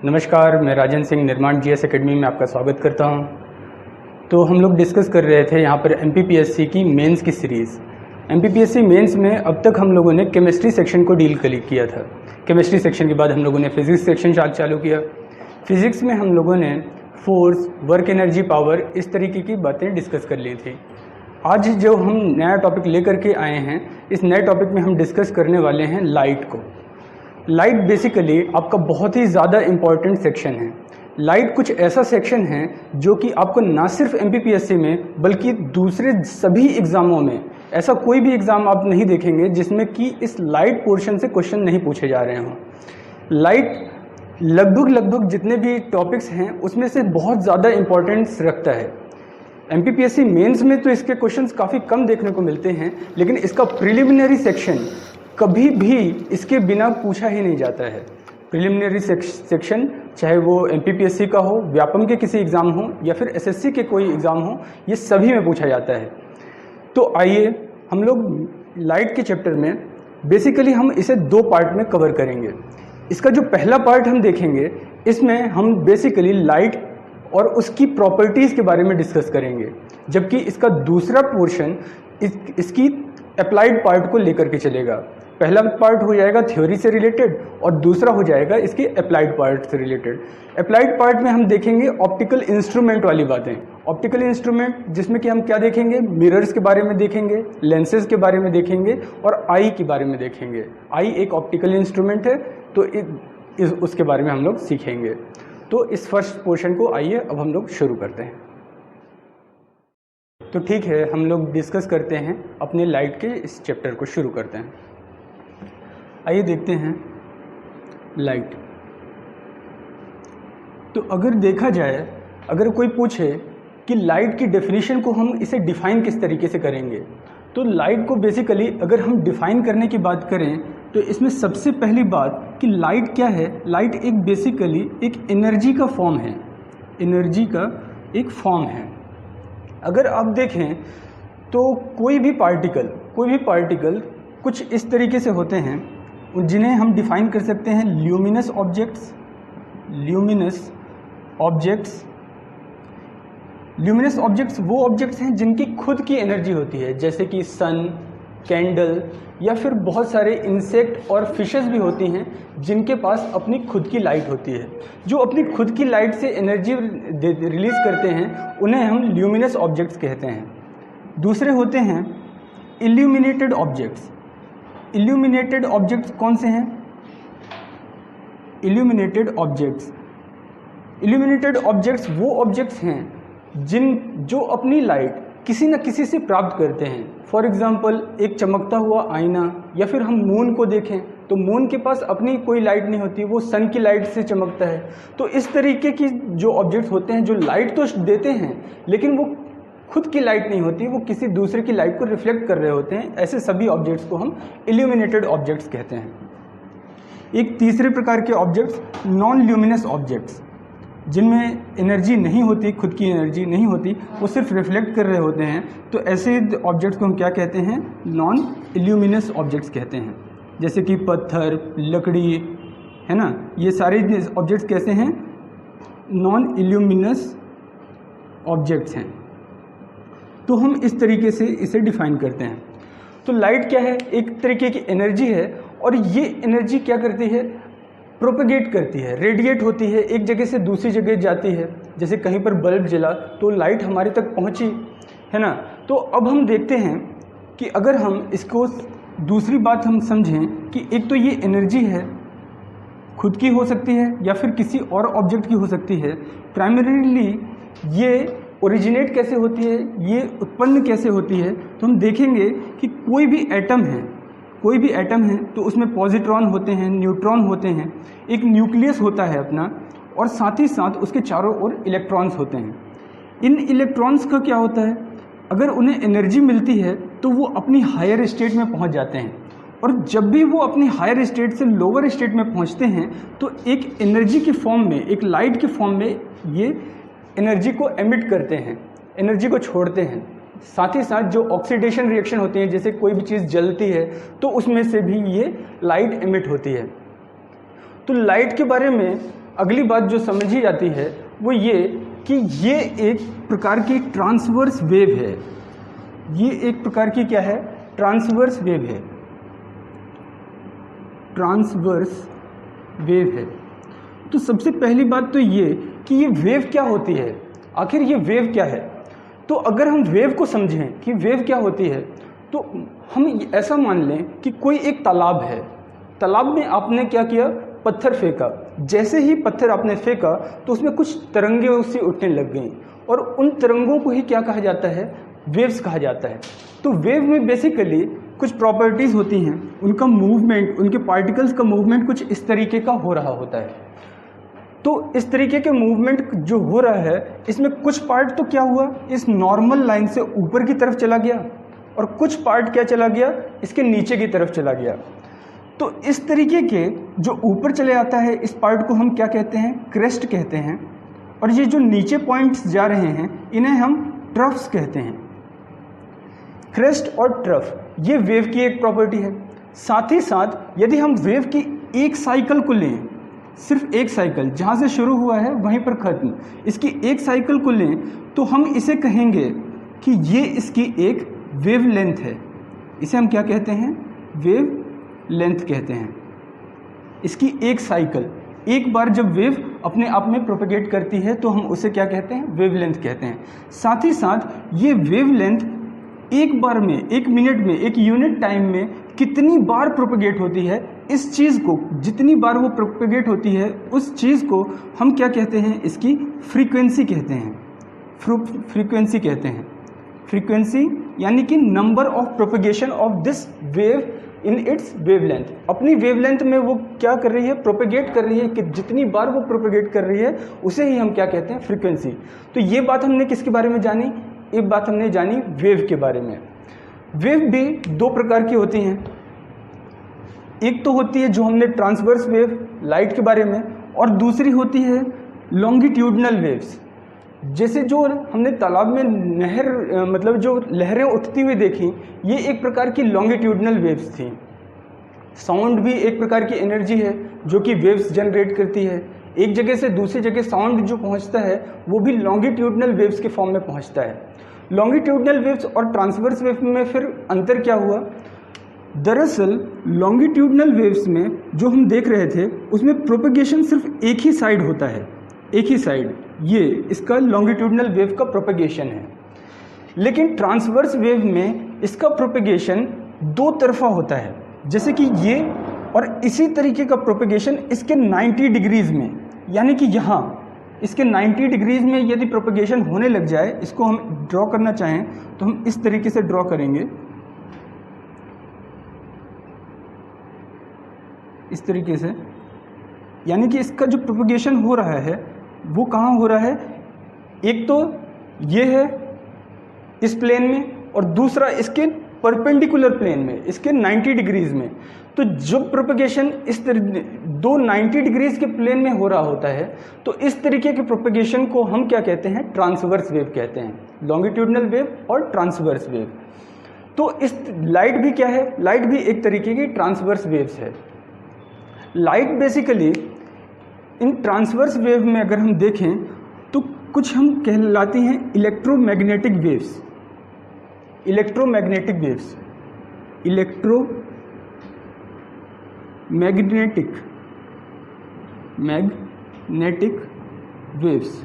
नमस्कार, मैं राजन सिंह निर्माण जीएस एकेडमी में आपका स्वागत करता हूं। तो हम लोग डिस्कस कर रहे थे यहाँ पर एमपीपीएससी की मेंस की सीरीज़। एमपीपीएससी मेंस में अब तक हम लोगों ने केमिस्ट्री सेक्शन को डील किया था। केमिस्ट्री सेक्शन के बाद हम लोगों ने फिजिक्स सेक्शन चालू किया। फिजिक्स में हम लोगों ने फोर्स, वर्क एनर्जी, पावर, इस तरीके की बातें डिस्कस कर ली थी। आज जो हम नया टॉपिक लेकर के आए हैं, इस नए टॉपिक में हम डिस्कस करने वाले हैं लाइट को। लाइट बेसिकली आपका बहुत ही ज़्यादा इम्पॉर्टेंट सेक्शन है। लाइट कुछ ऐसा सेक्शन है जो कि आपको ना सिर्फ एमपीपीएससी में बल्कि दूसरे सभी एग्ज़ामों में, ऐसा कोई भी एग्ज़ाम आप नहीं देखेंगे जिसमें कि इस लाइट पोर्शन से क्वेश्चन नहीं पूछे जा रहे हों। लाइट लगभग जितने भी टॉपिक्स हैं उसमें से बहुत ज़्यादा इम्पोर्टेंस रखता है। एमपीपीएससी मेंस में तो इसके क्वेश्चंस काफ़ी कम देखने को मिलते हैं, लेकिन इसका प्रिलिमिनरी सेक्शन कभी भी इसके बिना पूछा ही नहीं जाता है। प्रिलिमिनरी सेक्शन चाहे वो एमपीपीएससी का हो, व्यापम के किसी एग्ज़ाम हो या फिर एसएससी के कोई एग्ज़ाम हो, ये सभी में पूछा जाता है। तो आइए हम लोग लाइट के चैप्टर में बेसिकली हम इसे दो पार्ट में कवर करेंगे। इसका जो पहला पार्ट हम देखेंगे, इसमें हम बेसिकली लाइट और उसकी प्रॉपर्टीज़ के बारे में डिस्कस करेंगे, जबकि इसका दूसरा पोर्शन इसकी अप्लाइड पार्ट को लेकर के चलेगा। पहला पार्ट हो जाएगा थ्योरी से रिलेटेड और दूसरा हो जाएगा इसके अप्लाइड पार्ट से रिलेटेड। अप्लाइड पार्ट में हम देखेंगे ऑप्टिकल इंस्ट्रूमेंट वाली बातें। ऑप्टिकल इंस्ट्रूमेंट जिसमें कि हम क्या देखेंगे, मिरर्स के बारे में देखेंगे, लेंसेज के बारे में देखेंगे और आई के बारे में देखेंगे। आई एक ऑप्टिकल इंस्ट्रूमेंट है, तो उसके बारे में हम लोग सीखेंगे। तो इस फर्स्ट पोर्शन को आइए अब हम लोग शुरू करते हैं। तो ठीक है, हम लोग डिस्कस करते हैं अपने लाइट के इस चैप्टर को शुरू करते हैं। आइए देखते हैं लाइट। तो अगर देखा जाए, अगर कोई पूछे कि लाइट की डेफिनेशन को हम इसे डिफ़ाइन किस तरीके से करेंगे, तो लाइट को बेसिकली अगर हम डिफ़ाइन करने की बात करें तो इसमें सबसे पहली बात कि लाइट क्या है। लाइट एक बेसिकली एक एनर्जी का फॉर्म है, एनर्जी का एक फॉर्म है। अगर आप देखें तो कोई भी पार्टिकल कुछ इस तरीके से होते हैं जिन्हें हम डिफ़ाइन कर सकते हैं ल्यूमिनस ऑब्जेक्ट्स। ल्यूमिनस ऑब्जेक्ट्स वो ऑब्जेक्ट्स हैं जिनकी खुद की एनर्जी होती है, जैसे कि सन, कैंडल या फिर बहुत सारे इंसेक्ट और फिशेस भी होती हैं जिनके पास अपनी खुद की लाइट होती है। जो अपनी खुद की लाइट से एनर्जी रिलीज़ करते हैं उन्हें हम ल्यूमिनस ऑब्जेक्ट्स कहते हैं। दूसरे होते हैं इल्यूमिनेटेड ऑब्जेक्ट्स। इल्यूमिनेटेड ऑब्जेक्ट्स कौन से हैं? इल्यूमिनेटेड ऑब्जेक्ट्स वो ऑब्जेक्ट्स हैं जो अपनी लाइट किसी न किसी से प्राप्त करते हैं। फॉर एग्जाम्पल एक चमकता हुआ आईना, या फिर हम मून को देखें तो मून के पास अपनी कोई लाइट नहीं होती, वो सन की लाइट से चमकता है। तो इस तरीके की जो ऑब्जेक्ट्स होते हैं जो लाइट तो देते हैं लेकिन वो खुद की लाइट नहीं होती, वो किसी दूसरे की लाइट को रिफ्लेक्ट कर रहे होते हैं। ऐसे सभी ऑब्जेक्ट्स को हम इल्यूमिनेटेड ऑब्जेक्ट्स कहते हैं। एक तीसरे प्रकार के ऑब्जेक्ट्स नॉन ल्यूमिनस ऑब्जेक्ट्स, जिनमें एनर्जी नहीं होती, खुद की एनर्जी नहीं होती, वो सिर्फ रिफ्लेक्ट कर रहे होते हैं। तो ऐसे ऑब्जेक्ट्स को हम क्या कहते हैं? नॉन इल्यूमिनस ऑब्जेक्ट्स कहते हैं। जैसे कि पत्थर, लकड़ी, है ना, ये सारे ऑब्जेक्ट्स कैसे हैं? नॉन इल्यूमिनस ऑब्जेक्ट्स हैं। तो हम इस तरीके से इसे डिफाइन करते हैं। तो लाइट क्या है? एक तरीके की एनर्जी है, और ये एनर्जी क्या करती है? प्रोपेगेट करती है, रेडिएट होती है, एक जगह से दूसरी जगह जाती है। जैसे कहीं पर बल्ब जला तो लाइट हमारे तक पहुंची, है ना। तो अब हम देखते हैं कि अगर हम इसको दूसरी बात हम समझें कि एक तो ये एनर्जी है, खुद की हो सकती है या फिर किसी और ऑब्जेक्ट की हो सकती है। प्राइमरीली ये ओरिजिनेट कैसे होती है, ये उत्पन्न कैसे होती है, तो हम देखेंगे कि कोई भी एटम है तो उसमें पॉजिट्रॉन होते हैं, न्यूट्रॉन होते हैं, एक न्यूक्लियस होता है अपना, और साथ ही साथ उसके चारों ओर इलेक्ट्रॉन्स होते हैं। इन इलेक्ट्रॉन्स का क्या होता है? अगर उन्हें एनर्जी मिलती है तो वो अपनी हायर स्टेट में पहुंच जाते हैं, और जब भी वो अपनी हायर स्टेट से लोअर स्टेट में पहुंचते हैं तो एक एनर्जी के फॉर्म में, एक लाइट के फॉर्म में ये एनर्जी को एमिट करते हैं, एनर्जी को छोड़ते हैं। साथ ही साथ जो ऑक्सीडेशन रिएक्शन होती है, जैसे कोई भी चीज़ जलती है तो उसमें से भी ये लाइट एमिट होती है। तो लाइट के बारे में अगली बात जो समझी जाती है वो ये कि ये एक प्रकार की ट्रांसवर्स वेव है। ये एक प्रकार की क्या है? ट्रांसवर्स वेव है। ट्रांसवर्स वेव है। तो सबसे पहली बात तो ये कि ये वेव क्या होती है, आखिर ये वेव क्या है। तो अगर हम वेव को समझें कि वेव क्या होती है, तो हम ऐसा मान लें कि कोई एक तालाब है। तालाब में आपने क्या किया? पत्थर फेंका। जैसे ही पत्थर आपने फेंका तो उसमें कुछ तरंगें उससे उठने लग गईं, और उन तरंगों को ही क्या कहा जाता है? वेव्स कहा जाता है। तो वेव में बेसिकली कुछ प्रॉपर्टीज़ होती हैं, उनका मूवमेंट, उनके पार्टिकल्स का मूवमेंट कुछ इस तरीके का हो रहा होता है। तो इस तरीके के मूवमेंट जो हो रहा है, इसमें कुछ पार्ट तो क्या हुआ, इस नॉर्मल लाइन से ऊपर की तरफ चला गया, और कुछ पार्ट क्या चला गया, इसके नीचे की तरफ चला गया। तो इस तरीके के जो ऊपर चले आता है, इस पार्ट को हम क्या कहते हैं? क्रेस्ट कहते हैं। और ये जो नीचे पॉइंट्स जा रहे हैं, इन्हें हम ट्रफ्स कहते हैं। क्रेस्ट और ट्रफ ये वेव की एक प्रॉपर्टी है। साथ ही साथ यदि हम वेव की एक साइकिल को लें, सिर्फ एक साइकिल, जहाँ से शुरू हुआ है वहीं पर ख़त्म, इसकी एक साइकिल को लें, तो हम इसे कहेंगे कि ये इसकी एक वेव लेंथ है। इसे हम क्या कहते हैं? वेव लेंथ कहते हैं। इसकी एक साइकिल, एक बार जब वेव अपने आप में प्रोपेगेट करती है तो हम उसे क्या कहते हैं? वेव लेंथ कहते हैं। साथ ही साथ ये वेव लेंथ एक बार में, एक मिनट में, एक यूनिट टाइम में कितनी बार प्रोपेगेट होती है, इस चीज़ को, जितनी बार वो प्रोपेगेट होती है उस चीज़ को हम क्या कहते हैं? इसकी फ्रीक्वेंसी कहते हैं। फ्रीक्वेंसी कहते हैं। फ्रीक्वेंसी यानी कि number of propagation of this wave in its wavelength. अपनी वेवलेंथ में वो क्या कर रही है? प्रोपेगेट कर रही है, कि जितनी बार वो प्रोपेगेट कर रही है उसे ही हम क्या कहते हैं? फ्रीक्वेंसी। तो ये बात हमने किसके बारे में जानी? एक बात हमने जानी वेव के बारे में। वेव भी दो प्रकार की होती हैं। एक तो होती है जो हमने ट्रांसवर्स वेव लाइट के बारे में, और दूसरी होती है लॉन्गिट्यूडनल वेव्स। जैसे जो हमने तालाब में नहर, मतलब जो लहरें उठती हुई देखी, ये एक प्रकार की लॉन्गिट्यूडनल वेव्स थी। साउंड भी एक प्रकार की एनर्जी है जो कि वेव्स जनरेट करती है। एक जगह से दूसरी जगह साउंड जो पहुंचता है वो भी लॉन्गिट्यूडनल वेव्स के फॉर्म में पहुंचता है। लॉन्गिट्यूडनल वेव्स और ट्रांसवर्स वेव में फिर अंतर क्या हुआ? दरअसल लॉन्गिट्यूडनल वेव्स में जो हम देख रहे थे उसमें प्रोपेगेशन सिर्फ एक ही साइड होता है, एक ही साइड, ये इसका लॉन्गिट्यूडनल वेव का प्रोपेगेशन है। लेकिन ट्रांसवर्स वेव में इसका प्रोपेगेशन दो तरफा होता है, जैसे कि ये और इसी तरीके का प्रोपेगेशन इसके 90 डिग्रीज में, यानी कि यहाँ इसके 90 डिग्रीज में यदि प्रोपेगेशन होने लग जाए, इसको हम ड्रॉ करना चाहें तो हम इस तरीके से ड्रॉ करेंगे, इस तरीके से। यानी कि इसका जो प्रोपेगेशन हो रहा है वो कहाँ हो रहा है? एक तो ये है इस प्लेन में, और दूसरा इसके परपेंडिकुलर प्लेन में, इसके 90 डिग्रीज में। तो जो प्रोपेगेशन इस दो 90 डिग्रीज के प्लेन में हो रहा होता है, तो इस तरीके के प्रोपेगेशन को हम क्या कहते हैं? ट्रांसवर्स वेव कहते हैं। लॉन्गिट्यूडनल वेव और ट्रांसवर्स वेव। तो इस लाइट भी क्या है? लाइट भी एक तरीके की ट्रांसवर्स वेव्स है। लाइट बेसिकली इन ट्रांसवर्स वेव में अगर हम देखें तो कुछ हम कहलाती हैं electromagnetic waves. Electromagnetic waves, magnetic waves.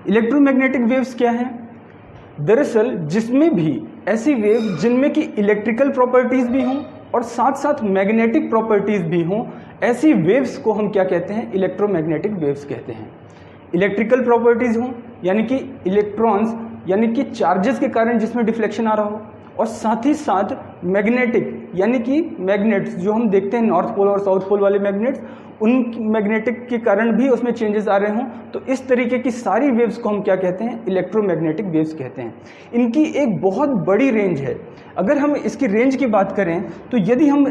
Electromagnetic waves क्या हैं? दरअसल जिसमें भी ऐसी वेव जिनमें कि इलेक्ट्रिकल प्रॉपर्टीज भी हों और साथ साथ मैग्नेटिक प्रॉपर्टीज भी हों, ऐसी वेव्स को हम क्या कहते हैं? इलेक्ट्रोमैग्नेटिक वेव्स कहते हैं। इलेक्ट्रिकल प्रॉपर्टीज हों यानी कि इलेक्ट्रॉन्स, यानी कि चार्जेस के कारण जिसमें डिफ्लेक्शन आ रहा हो, और साथ ही साथ मैग्नेटिक यानी कि मैग्नेट्स जो हम देखते हैं नॉर्थ पोल और साउथ पोल वाले मैग्नेट्स, उन मैग्नेटिक के कारण भी उसमें चेंजेस आ रहे हों, तो इस तरीके की सारी वेव्स को हम क्या कहते हैं? इलेक्ट्रोमैग्नेटिक वेव्स कहते हैं। इनकी एक बहुत बड़ी रेंज है। अगर हम इसकी रेंज की बात करें तो यदि हम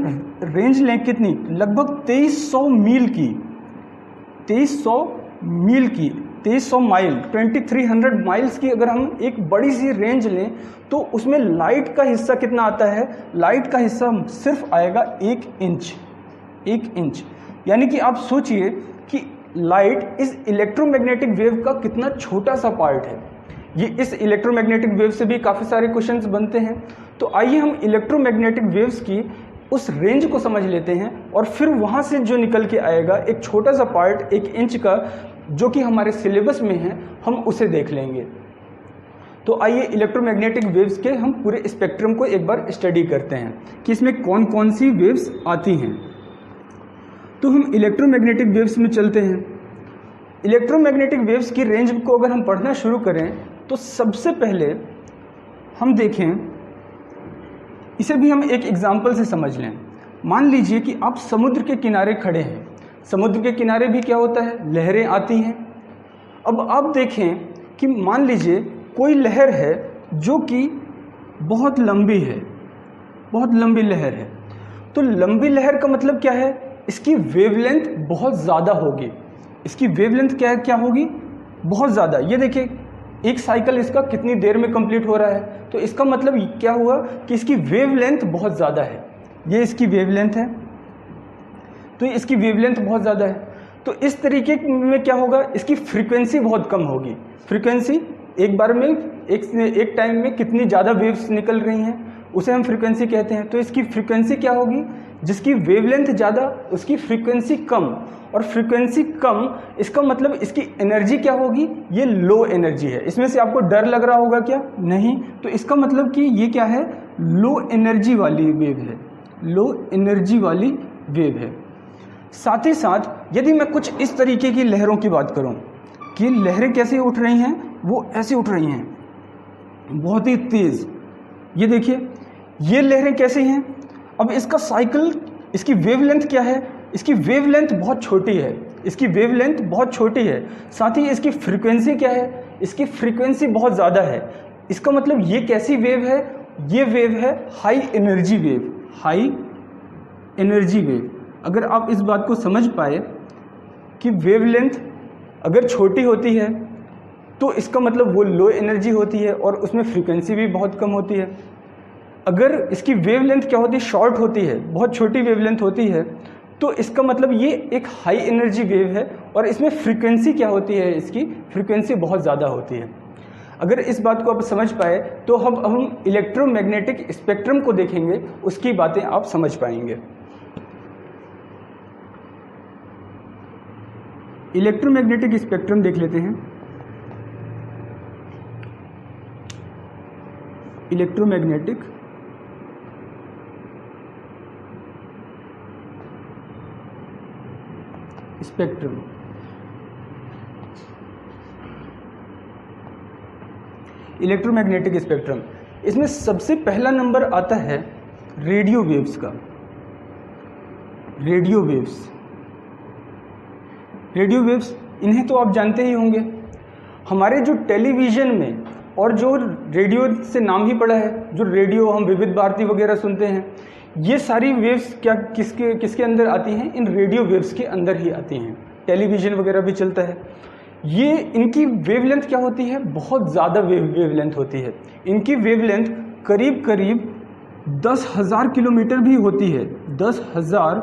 रेंज लें कितनी, लगभग 2300 मील की, 2300 माइल, 2300 माइल्स की अगर हम एक बड़ी सी रेंज लें तो उसमें लाइट का हिस्सा कितना आता है? लाइट का हिस्सा सिर्फ आएगा 1 इंच। यानी कि आप सोचिए कि लाइट इस इलेक्ट्रोमैग्नेटिक वेव का कितना छोटा सा पार्ट है। ये इस इलेक्ट्रोमैग्नेटिक वेव से भी काफ़ी सारे क्वेश्चंस बनते हैं। तो आइए हम इलेक्ट्रोमैग्नेटिक वेव्स की उस रेंज को समझ लेते हैं और फिर वहाँ से जो निकल के आएगा एक छोटा सा पार्ट 1 इंच का, जो कि हमारे सिलेबस में है, हम उसे देख लेंगे। तो आइए इलेक्ट्रोमैग्नेटिक वेव्स के हम पूरे स्पेक्ट्रम को एक बार स्टडी करते हैं कि इसमें कौन कौन सी वेव्स आती हैं। तो हम इलेक्ट्रोमैग्नेटिक वेव्स में चलते हैं। इलेक्ट्रोमैग्नेटिक वेव्स की रेंज को अगर हम पढ़ना शुरू करें तो सबसे पहले हम देखें, इसे भी हम एक एग्जाम्पल से समझ लें। मान लीजिए कि आप समुद्र के किनारे खड़े हैं। समुद्र के किनारे भी क्या होता है, लहरें आती हैं। अब आप देखें कि मान लीजिए कोई लहर है जो कि बहुत लंबी है, बहुत लंबी लहर है। तो लंबी लहर का मतलब क्या है, इसकी वेवलेंथ बहुत ज़्यादा होगी। इसकी वेवलेंथ क्या होगी, बहुत ज़्यादा। ये देखिए एक साइकिल इसका कितनी देर में कंप्लीट हो रहा है, तो इसका मतलब क्या हुआ कि इसकी वेवलेंथ बहुत ज़्यादा है। ये इसकी वेवलेंथ है, तो इसकी वेवलेंथ बहुत ज़्यादा है। तो इस तरीके में क्या होगा, इसकी फ्रीक्वेंसी बहुत कम होगी। फ्रीक्वेंसी एक बार में एक टाइम में कितनी ज़्यादा वेव्स निकल रही हैं उसे हम फ्रीक्वेंसी कहते हैं। तो इसकी फ्रीक्वेंसी क्या होगी, जिसकी वेवलेंथ ज़्यादा उसकी फ्रीक्वेंसी कम, और फ्रीक्वेंसी कम इसका मतलब इसकी एनर्जी क्या होगी, ये लो एनर्जी है। इसमें से आपको डर लग रहा होगा क्या, नहीं। तो इसका मतलब कि ये क्या है, लो एनर्जी वाली वेव है, लो एनर्जी वाली वेव है। साथ ही साथ यदि मैं कुछ इस तरीके की लहरों की बात करूं कि लहरें कैसे उठ रही हैं, वो ऐसे उठ रही हैं बहुत ही तेज़। ये देखिए ये लहरें कैसे हैं। अब इसका साइकिल, इसकी वेवलेंथ क्या है, इसकी वेवलेंथ बहुत छोटी है, इसकी वेवलेंथ बहुत छोटी है। साथ ही इसकी फ्रीक्वेंसी क्या है, इसकी फ्रीक्वेंसी बहुत ज़्यादा है। इसका मतलब ये कैसी वेव है, ये वेव है high energy wave, high energy wave. अगर आप इस बात को समझ पाए कि वेवलेंथ अगर छोटी होती है तो इसका मतलब वो लो एनर्जी होती है और उसमें फ्रीक्वेंसी भी बहुत कम होती है। अगर इसकी वेवलेंथ क्या होती है, शॉर्ट होती है, बहुत छोटी वेवलेंथ होती है, तो इसका मतलब ये एक हाई एनर्जी वेव है और इसमें फ्रीक्वेंसी क्या होती है, इसकी फ्रीक्वेंसी बहुत ज़्यादा होती है। अगर इस बात को आप समझ पाए तो हम इलेक्ट्रोमैग्नेटिक स्पेक्ट्रम को देखेंगे, उसकी बातें आप समझ पाएंगे। इलेक्ट्रोमैग्नेटिक स्पेक्ट्रम देख लेते हैं। इलेक्ट्रोमैग्नेटिक स्पेक्ट्रम, इलेक्ट्रोमैग्नेटिक स्पेक्ट्रम, इसमें सबसे पहला नंबर आता है रेडियो वेव्स का। रेडियो वेव्स, रेडियो वेव्स इन्हें तो आप जानते ही होंगे। हमारे जो टेलीविज़न में और जो रेडियो से नाम ही पड़ा है, जो रेडियो हम विविध भारती वगैरह सुनते हैं, ये सारी वेव्स क्या किसके अंदर आती हैं, इन रेडियो वेव्स के अंदर ही आती हैं। टेलीविज़न वगैरह भी चलता है, ये इनकी वेवलेंथ क्या होती है, बहुत ज़्यादा वेवलेंथ होती है। इनकी वेवलेंथ करीब करीब 10,000 किलोमीटर भी होती है, 10,000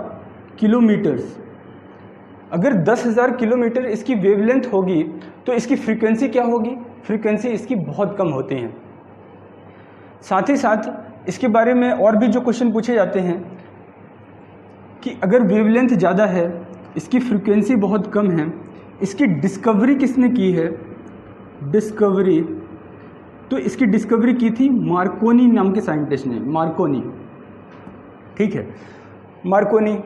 किलोमीटर्स। अगर 10,000 किलोमीटर इसकी वेवलेंथ होगी तो इसकी फ्रीक्वेंसी क्या होगी, फ्रीक्वेंसी इसकी बहुत कम होती है। साथ ही साथ इसके बारे में और भी जो क्वेश्चन पूछे जाते हैं कि अगर वेवलेंथ ज़्यादा है, इसकी फ्रीक्वेंसी बहुत कम है, इसकी डिस्कवरी किसने की है, डिस्कवरी, तो इसकी डिस्कवरी की थी मार्कोनी नाम के साइंटिस्ट ने, मार्कोनी, ठीक है, मार्कोनी।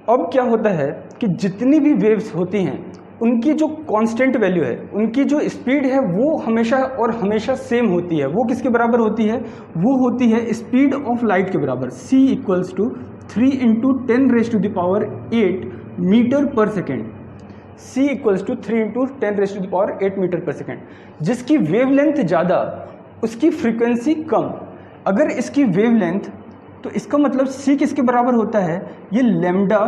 अब क्या होता है कि जितनी भी वेव्स होती हैं उनकी जो कांस्टेंट वैल्यू है, उनकी जो स्पीड है वो हमेशा और हमेशा सेम होती है। वो किसके बराबर होती है, वो होती है स्पीड ऑफ लाइट के बराबर। c = 3 × 10⁸ मीटर पर सेकेंड। c = 3 × 10⁸ मीटर पर सेकेंड। जिसकी वेवलेंथ ज़्यादा उसकी फ्रीक्वेंसी कम। अगर इसकी वेवलेंथ, तो इसका मतलब c किसके बराबर होता है, ये लैम्डा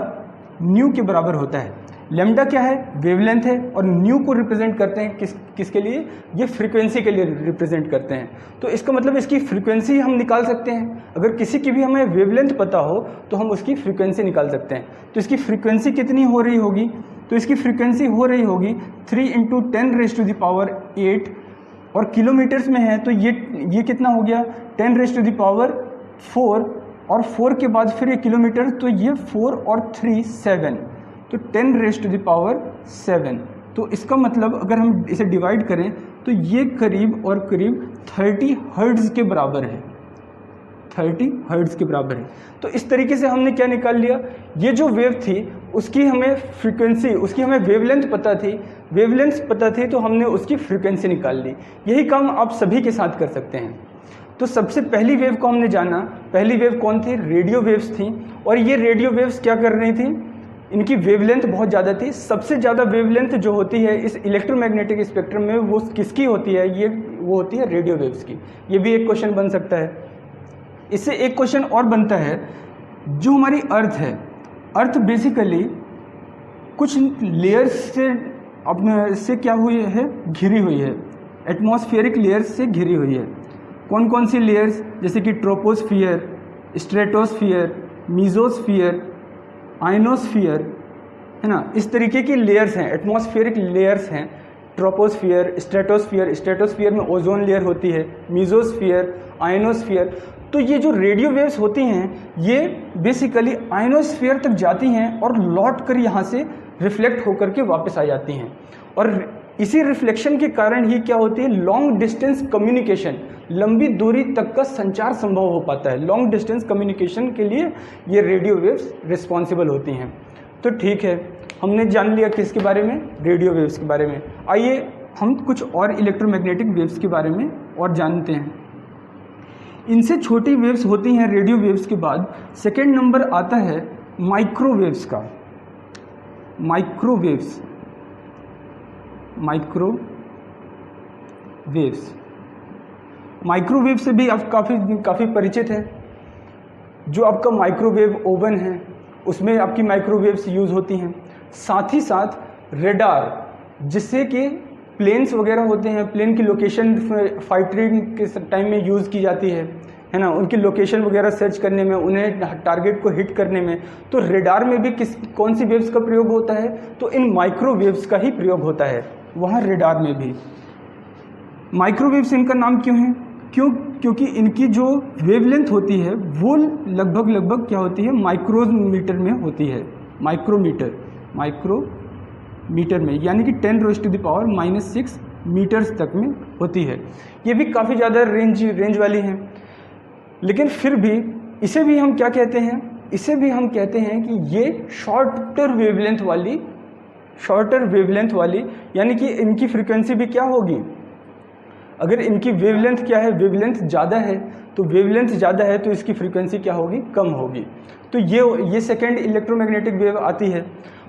न्यू के बराबर होता है। लैम्डा क्या है, वेवलेंथ है, और न्यू को रिप्रेजेंट करते हैं किसके लिए, ये फ्रीक्वेंसी के लिए रिप्रेजेंट करते हैं। तो इसका मतलब इसकी फ्रीक्वेंसी हम निकाल सकते हैं। अगर किसी की भी हमें वेवलेंथ पता हो तो हम उसकी फ्रीक्वेंसी निकाल सकते हैं। तो इसकी फ्रीक्वेंसी कितनी हो रही होगी, तो इसकी फ्रीक्वेंसी हो रही होगी 3 × 10⁸ और किलोमीटर्स में है तो ये कितना हो गया 10⁴ और 4 के बाद फिर ये किलोमीटर, तो ये 4 और 3 7, तो 10⁻⁷। तो इसका मतलब अगर हम इसे डिवाइड करें तो ये करीब और करीब 30 हर्ट्ज़ के बराबर है, 30 हर्ट्ज़ के बराबर है। तो इस तरीके से हमने क्या निकाल लिया, ये जो वेव थी उसकी हमें फ्रीक्वेंसी, उसकी हमें वेवलेंथ पता थी तो हमने उसकी फ्रीक्वेंसी निकाल ली। यही काम आप सभी के साथ कर सकते हैं। तो सबसे पहली वेव को हमने जाना, पहली वेव कौन थी, रेडियो वेव्स थी। और ये रेडियो वेव्स क्या कर रही थी, इनकी वेवलेंथ बहुत ज़्यादा थी। सबसे ज़्यादा वेवलेंथ जो होती है इस इलेक्ट्रोमैग्नेटिक स्पेक्ट्रम में वो किसकी होती है, वो होती है रेडियो वेव्स की। ये भी एक क्वेश्चन बन सकता है। इससे एक क्वेश्चन और बनता है, जो हमारी अर्थ है, अर्थ बेसिकली कुछ लेयर्स से क्या हुई है, घिरी हुई है, एटमॉस्फेरिक लेयर्स से घिरी हुई है। कौन कौन सी लेयर्स, जैसे कि ट्रोपोस्फियर, स्ट्रेटोस्फियर, मीजोस्फियर, आयनोस्फियर, है ना, इस तरीके की लेयर्स हैं, एटमॉस्फेरिक लेयर्स हैं। ट्रोपोस्फियर, स्ट्रेटोस्फियर में ओजोन लेयर होती है, मीजोस्फियर, आयनोस्फियर। तो ये जो रेडियो वेव्स होती हैं ये बेसिकली आयनोस्फीयर तक जाती हैं और लौट कर यहाँ से रिफ्लेक्ट होकर के वापस आ जाती हैं। और इसी रिफ्लेक्शन के कारण ही क्या होती है, लॉन्ग डिस्टेंस कम्युनिकेशन, लंबी दूरी तक का संचार संभव हो पाता है। लॉन्ग डिस्टेंस कम्युनिकेशन के लिए ये रेडियो वेव्स रिस्पॉन्सिबल होती हैं। तो ठीक है, हमने जान लिया किसके बारे में, रेडियो वेव्स के बारे में। आइए हम कुछ और इलेक्ट्रोमैग्नेटिक वेव्स के बारे में और जानते हैं। इनसे छोटी वेव्स होती हैं रेडियो वेव्स के बाद। सेकेंड नंबर आता है माइक्रोवेव्स का। माइक्रोवेव्स से भी आप काफ़ी परिचित हैं। जो आपका माइक्रोवेव ओवन है उसमें आपकी माइक्रोवेव्स यूज़ होती हैं। साथ ही साथ रेडार, जिससे कि प्लेन्स वगैरह होते हैं, प्लेन की लोकेशन फाइटरिंग के टाइम में यूज़ की जाती है ना, उनकी लोकेशन वगैरह सर्च करने में, उन्हें टारगेट को हिट करने में। तो रेडार में भी कौन सी वेव्स का प्रयोग होता है, तो इन माइक्रोवेव्स का ही प्रयोग होता है वहाँ रेडार में भी। माइक्रोवेव्स इनका नाम क्यों है, क्योंकि इनकी जो वेवलेंथ होती है वो लगभग क्या होती है, माइक्रोमीटर में होती है। माइक्रोमीटर में, यानी कि 10⁻⁻⁻⁶ मीटर्स तक में होती है। ये भी काफ़ी ज़्यादा रेंज वाली हैं। लेकिन फिर भी इसे भी हम क्या कहते हैं, इसे भी हम कहते हैं कि ये शॉर्टर वेवलेंथ वाली, यानी कि इनकी फ्रीक्वेंसी भी क्या होगी, अगर इनकी वेवलेंथ क्या है, वेवलेंथ ज़्यादा है, तो वेवलेंथ ज़्यादा है तो इसकी फ्रीक्वेंसी क्या होगी, कम होगी। तो ये सेकेंड इलेक्ट्रोमैग्नेटिक वेव आती है।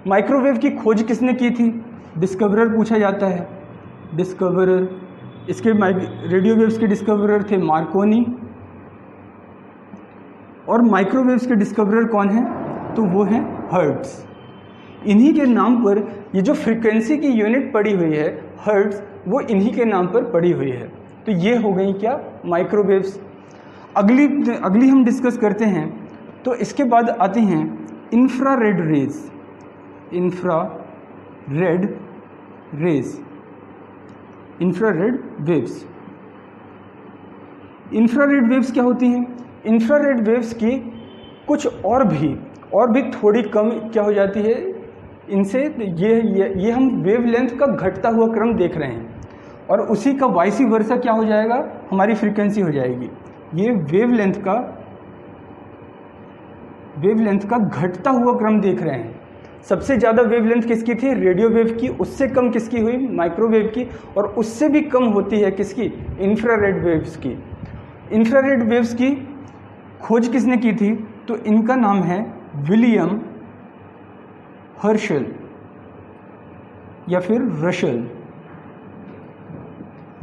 माइक्रोवेव की खोज किसने की थी, डिस्कवरर पूछा जाता है, डिस्कवरर। इसके रेडियो वेव्स के डिस्कवरर थे मार्कोनी। और माइक्रोवेव्स के डिस्कवरर कौन है, तो वो हैं हर्ट्ज़। इन्हीं के नाम पर ये जो फ्रीक्वेंसी की यूनिट पड़ी हुई है हर्ट्ज़, वो इन्हीं के नाम पर पड़ी हुई है। तो ये हो गई क्या, माइक्रोवेव्स। अगली हम डिस्कस करते हैं। तो इसके बाद आती हैं infrared rays. Infrared waves. Infrared waves क्या होती हैं, इंफ्रारेड वेव्स की कुछ और भी थोड़ी कम क्या हो जाती है इनसे। ये हम वेवलेंथ का घटता हुआ क्रम देख रहे हैं, और उसी का वाइस वर्सा क्या हो जाएगा, हमारी फ्रीक्वेंसी हो जाएगी। ये वेवलेंथ का घटता हुआ क्रम देख रहे हैं। सबसे ज़्यादा वेवलेंथ किसकी थी, रेडियो वेव की। उससे कम किसकी हुई, माइक्रोवेव की। और उससे भी कम होती है किसकी, इंफ्रारेड वेव्स की। इंफ्रारेड वेव्स की खोज किसने की थी, तो इनका नाम है विलियम हर्शल या फिर रशल।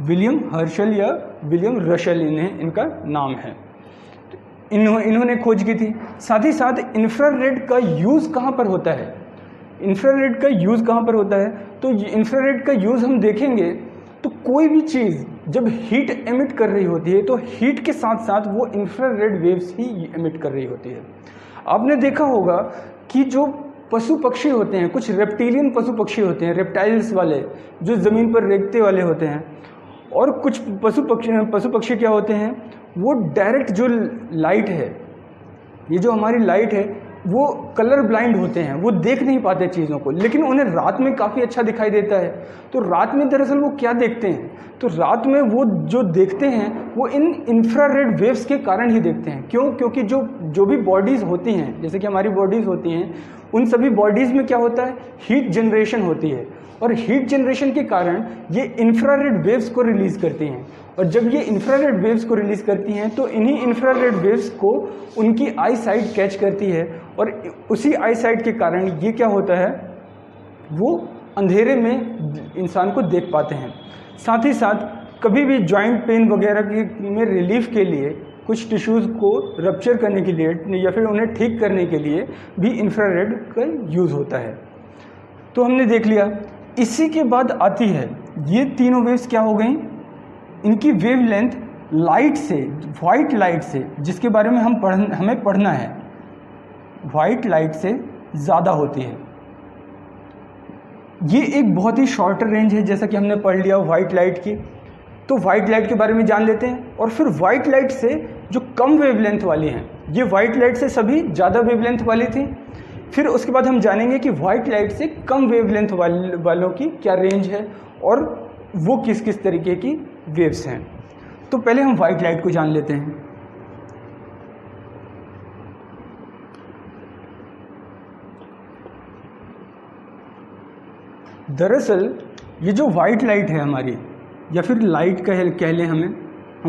विलियम हर्शल या विलियम रशल इनका नाम है। इन्होंने खोज की थी। साथ ही साथ इंफ्रारेड का यूज़ कहाँ पर होता है, इंफ्रारेड का यूज़ कहाँ पर होता है? तो इंफ्रारेड का यूज़ हम देखेंगे तो कोई भी चीज़ जब हीट एमिट कर रही होती है तो हीट के साथ साथ वो इंफ्रारेड वेव्स ही एमिट कर रही होती है। आपने देखा होगा कि जो पशु पक्षी होते हैं, कुछ रेप्टिलियन पशु पक्षी होते हैं, रेप्टाइल्स वाले जो ज़मीन पर रेंगते वाले होते हैं, और कुछ पशु पक्षी क्या होते हैं, वो डायरेक्ट जो लाइट है, ये जो हमारी लाइट है, वो कलर ब्लाइंड होते हैं, वो देख नहीं पाते चीज़ों को, लेकिन उन्हें रात में काफ़ी अच्छा दिखाई देता है। तो रात में दरअसल वो क्या देखते हैं? तो रात में वो जो देखते हैं वो इन इंफ्रारेड वेव्स के कारण ही देखते हैं। क्यों? क्योंकि जो भी बॉडीज़ होती हैं, जैसे कि हमारी बॉडीज़ होती हैं, उन सभी बॉडीज़ में क्या होता है, हीट जनरेशन होती है, और हीट जनरेशन के कारण ये इंफ्रारेड वेव्स को रिलीज़ करती हैं। और जब ये इंफ्रारेड वेव्स को रिलीज़ करती हैं तो इन्हीं इंफ्रारेड वेव्स को उनकी आई साइट कैच करती है, और उसी आई साइट के कारण ये क्या होता है, वो अंधेरे में इंसान को देख पाते हैं। साथ ही साथ कभी भी जॉइंट पेन वगैरह में रिलीफ के लिए, कुछ टिश्यूज़ को रप्चर करने के लिए या फिर उन्हें ठीक करने के लिए भी इंफ्रारेड का यूज़ होता है। तो हमने देख लिया। इसी के बाद आती है ये तीनों वेव्स क्या हो गई, इनकी वेवलेंथ लाइट से, वाइट लाइट से, जिसके बारे में हमें पढ़ना है, वाइट लाइट से ज़्यादा होती है। ये एक बहुत ही शॉर्टर रेंज है, जैसा कि हमने पढ़ लिया वाइट लाइट की। तो वाइट लाइट के बारे में जान लेते हैं। और फिर वाइट लाइट से जो कम वेवलेंथ वाली हैं, ये वाइट लाइट से सभी ज़्यादा वेवलेंथ वाली थी। फिर उसके बाद हम जानेंगे कि वाइट लाइट से कम वेवलेंथ वालों की क्या रेंज है और वो किस किस तरीके की वेव्स हैं। तो पहले हम वाइट लाइट को जान लेते हैं। दरअसल ये जो वाइट लाइट है हमारी, या फिर लाइट कह लें हम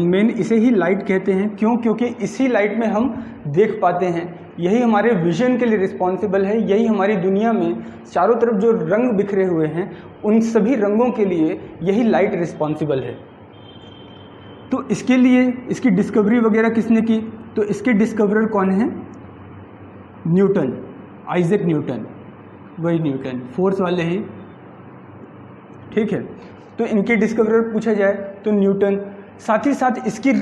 मेन इसे ही लाइट कहते हैं। क्यों? क्योंकि इसी लाइट में हम देख पाते हैं, यही हमारे विजन के लिए रिस्पॉन्सिबल है, यही हमारी दुनिया में चारों तरफ जो रंग बिखरे हुए हैं उन सभी रंगों के लिए यही लाइट रिस्पॉन्सिबल है। तो इसके लिए इसकी डिस्कवरी वगैरह किसने की? तो इसके डिस्कवरर कौन है? न्यूटन, आइजैक न्यूटन, वही न्यूटन, फोर्स वाले ही, ठीक है। तो इनके डिस्कवरर पूछा जाए तो न्यूटन। साथ ही साथ इसकी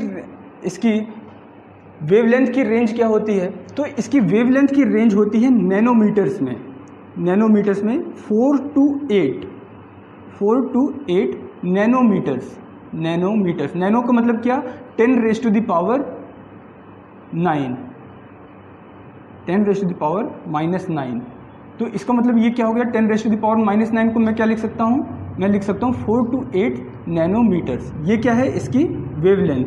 वेवलेंथ की रेंज क्या होती है? तो इसकी वेवलेंथ की रेंज होती है नैनोमीटर्स में। नैनोमीटर्स में 4 to 8 नैनोमीटर्स। नैनो का मतलब क्या? 10⁻⁹ 10⁻⁻⁹। तो इसका मतलब ये क्या हो गया? 10⁻⁹ को मैं क्या लिख सकता हूँ? मैं लिख सकता हूँ 4 to 8 नैनोमीटर्स। ये क्या है? इसकी वेवलेंथ।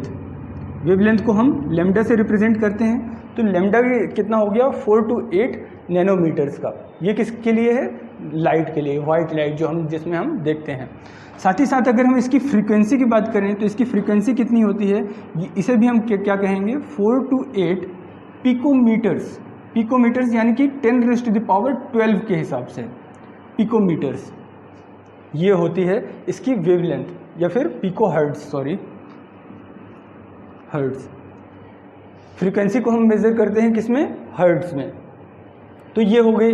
वेवलेंथ को हम लैम्डा से रिप्रेजेंट करते हैं। तो लैम्डा कितना हो गया? 4 to 8 नैनोमीटर्स का। ये किसके लिए है? लाइट के लिए, वाइट लाइट जिसमें हम देखते हैं। साथ ही साथ अगर हम इसकी फ्रीक्वेंसी की बात करें तो इसकी फ्रीक्वेंसी कितनी होती है? इसे भी हम क्या कहेंगे? 4 to 8 पिकोमीटर्स। पिकोमीटर्स यानी कि 10⁻12 के हिसाब से पिकोमीटर्स ये होती है इसकी वेवलेंथ, या फिर हर्ट्ज। फ्रीक्वेंसी को हम मेज़र करते हैं किसमें? हर्ट्ज में। तो ये हो गई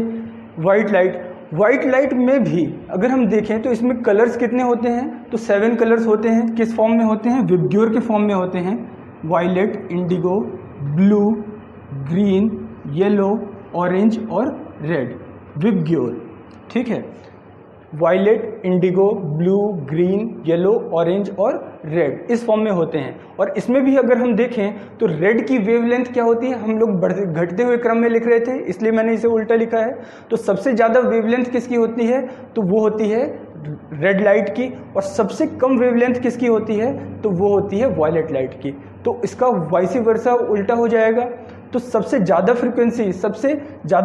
वाइट लाइट। वाइट लाइट में भी अगर हम देखें तो इसमें कलर्स कितने होते हैं? तो 7 कलर्स होते हैं। किस फॉर्म में होते हैं? विबग्योर के फॉर्म में होते हैं। Violet, indigo, blue, green, yellow, orange और रेड, विबग्योर, ठीक है। Violet, indigo, blue, green, yellow, orange और रेड इस फॉर्म में होते हैं। और इसमें भी अगर हम देखें तो रेड की वेवलेंथ क्या होती है? हम लोग घटते हुए क्रम में लिख रहे थे, इसलिए मैंने इसे उल्टा लिखा है। तो सबसे ज़्यादा वेवलेंथ किसकी होती है? तो वो होती है रेड लाइट की। और सबसे कम वेवलेंथ किसकी होती है? तो वो होती है वायलेट लाइट की। तो इसका वाइस वर्सा उल्टा हो जाएगा। तो सबसे ज़्यादा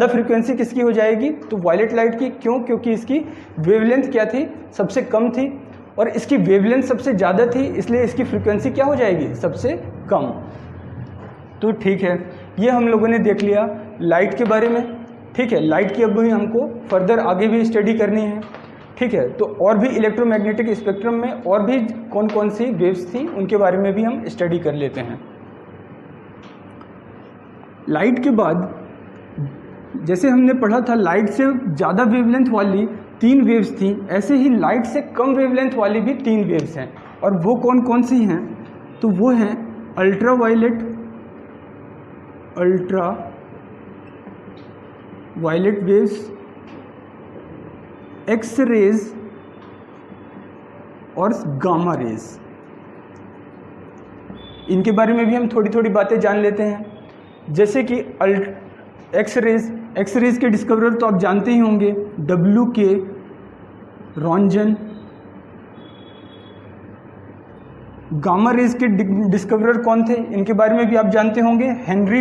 फ्रीक्वेंसी किसकी हो जाएगी? तो वायलेट लाइट की। क्यों? क्योंकि इसकी वेवलेंथ क्या थी? सबसे कम थी। और इसकी वेवलेंथ सबसे ज़्यादा थी, इसलिए इसकी फ्रीक्वेंसी क्या हो जाएगी? सबसे कम। तो ठीक है, ये हम लोगों ने देख लिया लाइट के बारे में, ठीक है। लाइट की अब भी हमको फर्दर आगे भी स्टडी करनी है, ठीक है। तो और भी इलेक्ट्रोमैग्नेटिक स्पेक्ट्रम में और भी कौन कौन सी वेव्स थी उनके बारे में भी हम स्टडी कर लेते हैं। लाइट के बाद जैसे हमने पढ़ा था लाइट से ज़्यादा वेवलेंथ वाली 3 वेव्स थी, ऐसे ही लाइट से कम वेवलेंथ वाली भी 3 वेव्स हैं। और वो कौन कौन सी हैं? तो वो हैं ultra violet waves, X rays और गामा रेज। इनके बारे में भी हम थोड़ी थोड़ी बातें जान लेते हैं। जैसे कि एक्स रेज के डिस्कवरर तो आप जानते ही होंगे, W.K. रॉन्जन। गामा रेज के डिस्कवरर कौन थे? इनके बारे में भी आप जानते होंगे, हेनरी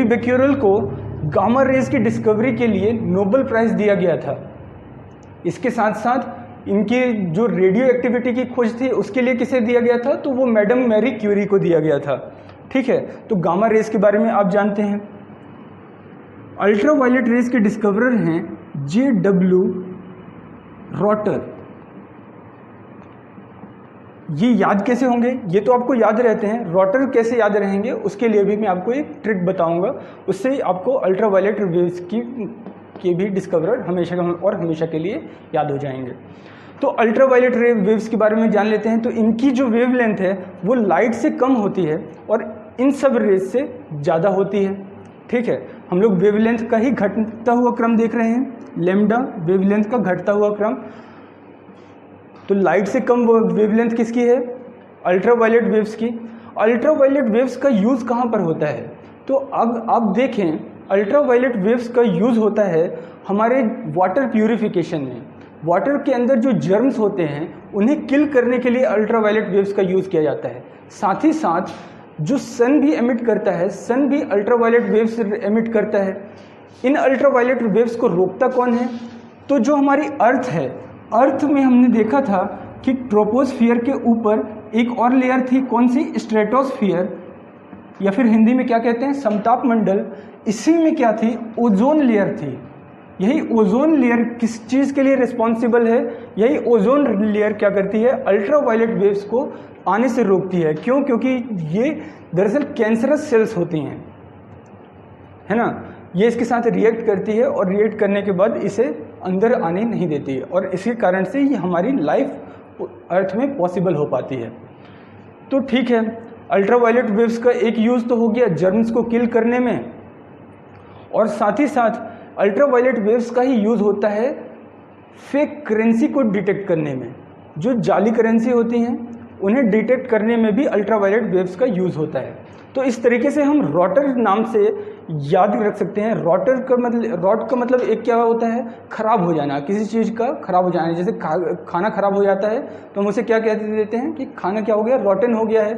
बेक्यूरेल को गामा रेज की डिस्कवरी के लिए नोबेल प्राइज दिया गया था। इसके साथ साथ इनके जो रेडियो एक्टिविटी की खोज थी उसके लिए किसे दिया गया था? तो वो मैडम मैरी क्यूरी को दिया गया था। ठीक है, तो गामा रेज के बारे में आप जानते हैं। अल्ट्रा वायलेट रेज के डिस्कवरर हैं J.W. रॉटर। ये याद कैसे होंगे? ये तो आपको याद रहते हैं, रॉटर कैसे याद रहेंगे उसके लिए भी मैं आपको एक ट्रिक बताऊंगा, उससे आपको अल्ट्रा वायलेट वेव्स के भी डिस्कवरर हमेशा के लिए याद हो जाएंगे। तो अल्ट्रा वायलेट वेव्स के बारे में जान लेते हैं। तो इनकी जो वेवलेंथ है वो लाइट से कम होती है और इन सब रेज से ज़्यादा होती है। ठीक है, हम लोग वेवलेंथ का ही घटता हुआ क्रम देख रहे हैं, लैम्डा वेवलेंथ का घटता हुआ क्रम। तो लाइट से कम वेवलेंथ किसकी है? अल्ट्रा वायलेट वेव्स की। अल्ट्रा वायलेट वेव्स का यूज़ कहाँ पर होता है? तो अब आप देखें, अल्ट्रा वायलेट वेव्स का यूज़ होता है हमारे वाटर प्यूरिफिकेशन में। वाटर के अंदर जो जर्म्स होते हैं उन्हें किल करने के लिए अल्ट्रा वायलेट वेव्स का यूज़ किया जाता है। साथ ही साथ जो सन भी एमिट करता है, सन भी अल्ट्रा वायलेट वेव्स एमिट करता है। इन अल्ट्रा वायलेट वेव्स को रोकता कौन है? तो जो हमारी अर्थ है, अर्थ में हमने देखा था कि ट्रोपोस्फियर के ऊपर एक और लेयर थी, कौन सी? स्ट्रेटोस्फियर, या फिर हिंदी में क्या कहते हैं? समताप मंडल। इसी में क्या थी? ओजोन लेयर थी। यही ओजोन लेयर किस चीज़ के लिए रिस्पॉन्सिबल है? यही ओजोन लेयर क्या करती है? अल्ट्रा वायलेट वेव्स को आने से रोकती है। क्यों? क्योंकि ये दरअसल कैंसरस सेल्स होती हैं, है ना। ये इसके साथ रिएक्ट करती है और रिएक्ट करने के बाद इसे अंदर आने नहीं देती है, और इसी कारण से ये हमारी लाइफ अर्थ में पॉसिबल हो पाती है। तो ठीक है, अल्ट्रा वायलेट वेव्स का एक यूज़ तो हो गया जर्म्स को किल करने में, और साथ ही साथ अल्ट्रा वायलेट वेव्स का ही यूज़ होता है फेक करेंसी को डिटेक्ट करने में। जो जाली करेंसी होती हैं उन्हें डिटेक्ट करने में भी अल्ट्रा वायलेट वेव्स का यूज़ होता है। तो इस तरीके से हम रॉटर नाम से याद रख सकते हैं। रॉट का मतलब एक क्या होता है? खराब हो जाना, किसी चीज़ का खराब हो जाना। जैसे खाना खराब हो जाता है तो हम उसे क्या कह देते हैं कि खाना क्या हो गया? रॉटन हो गया है।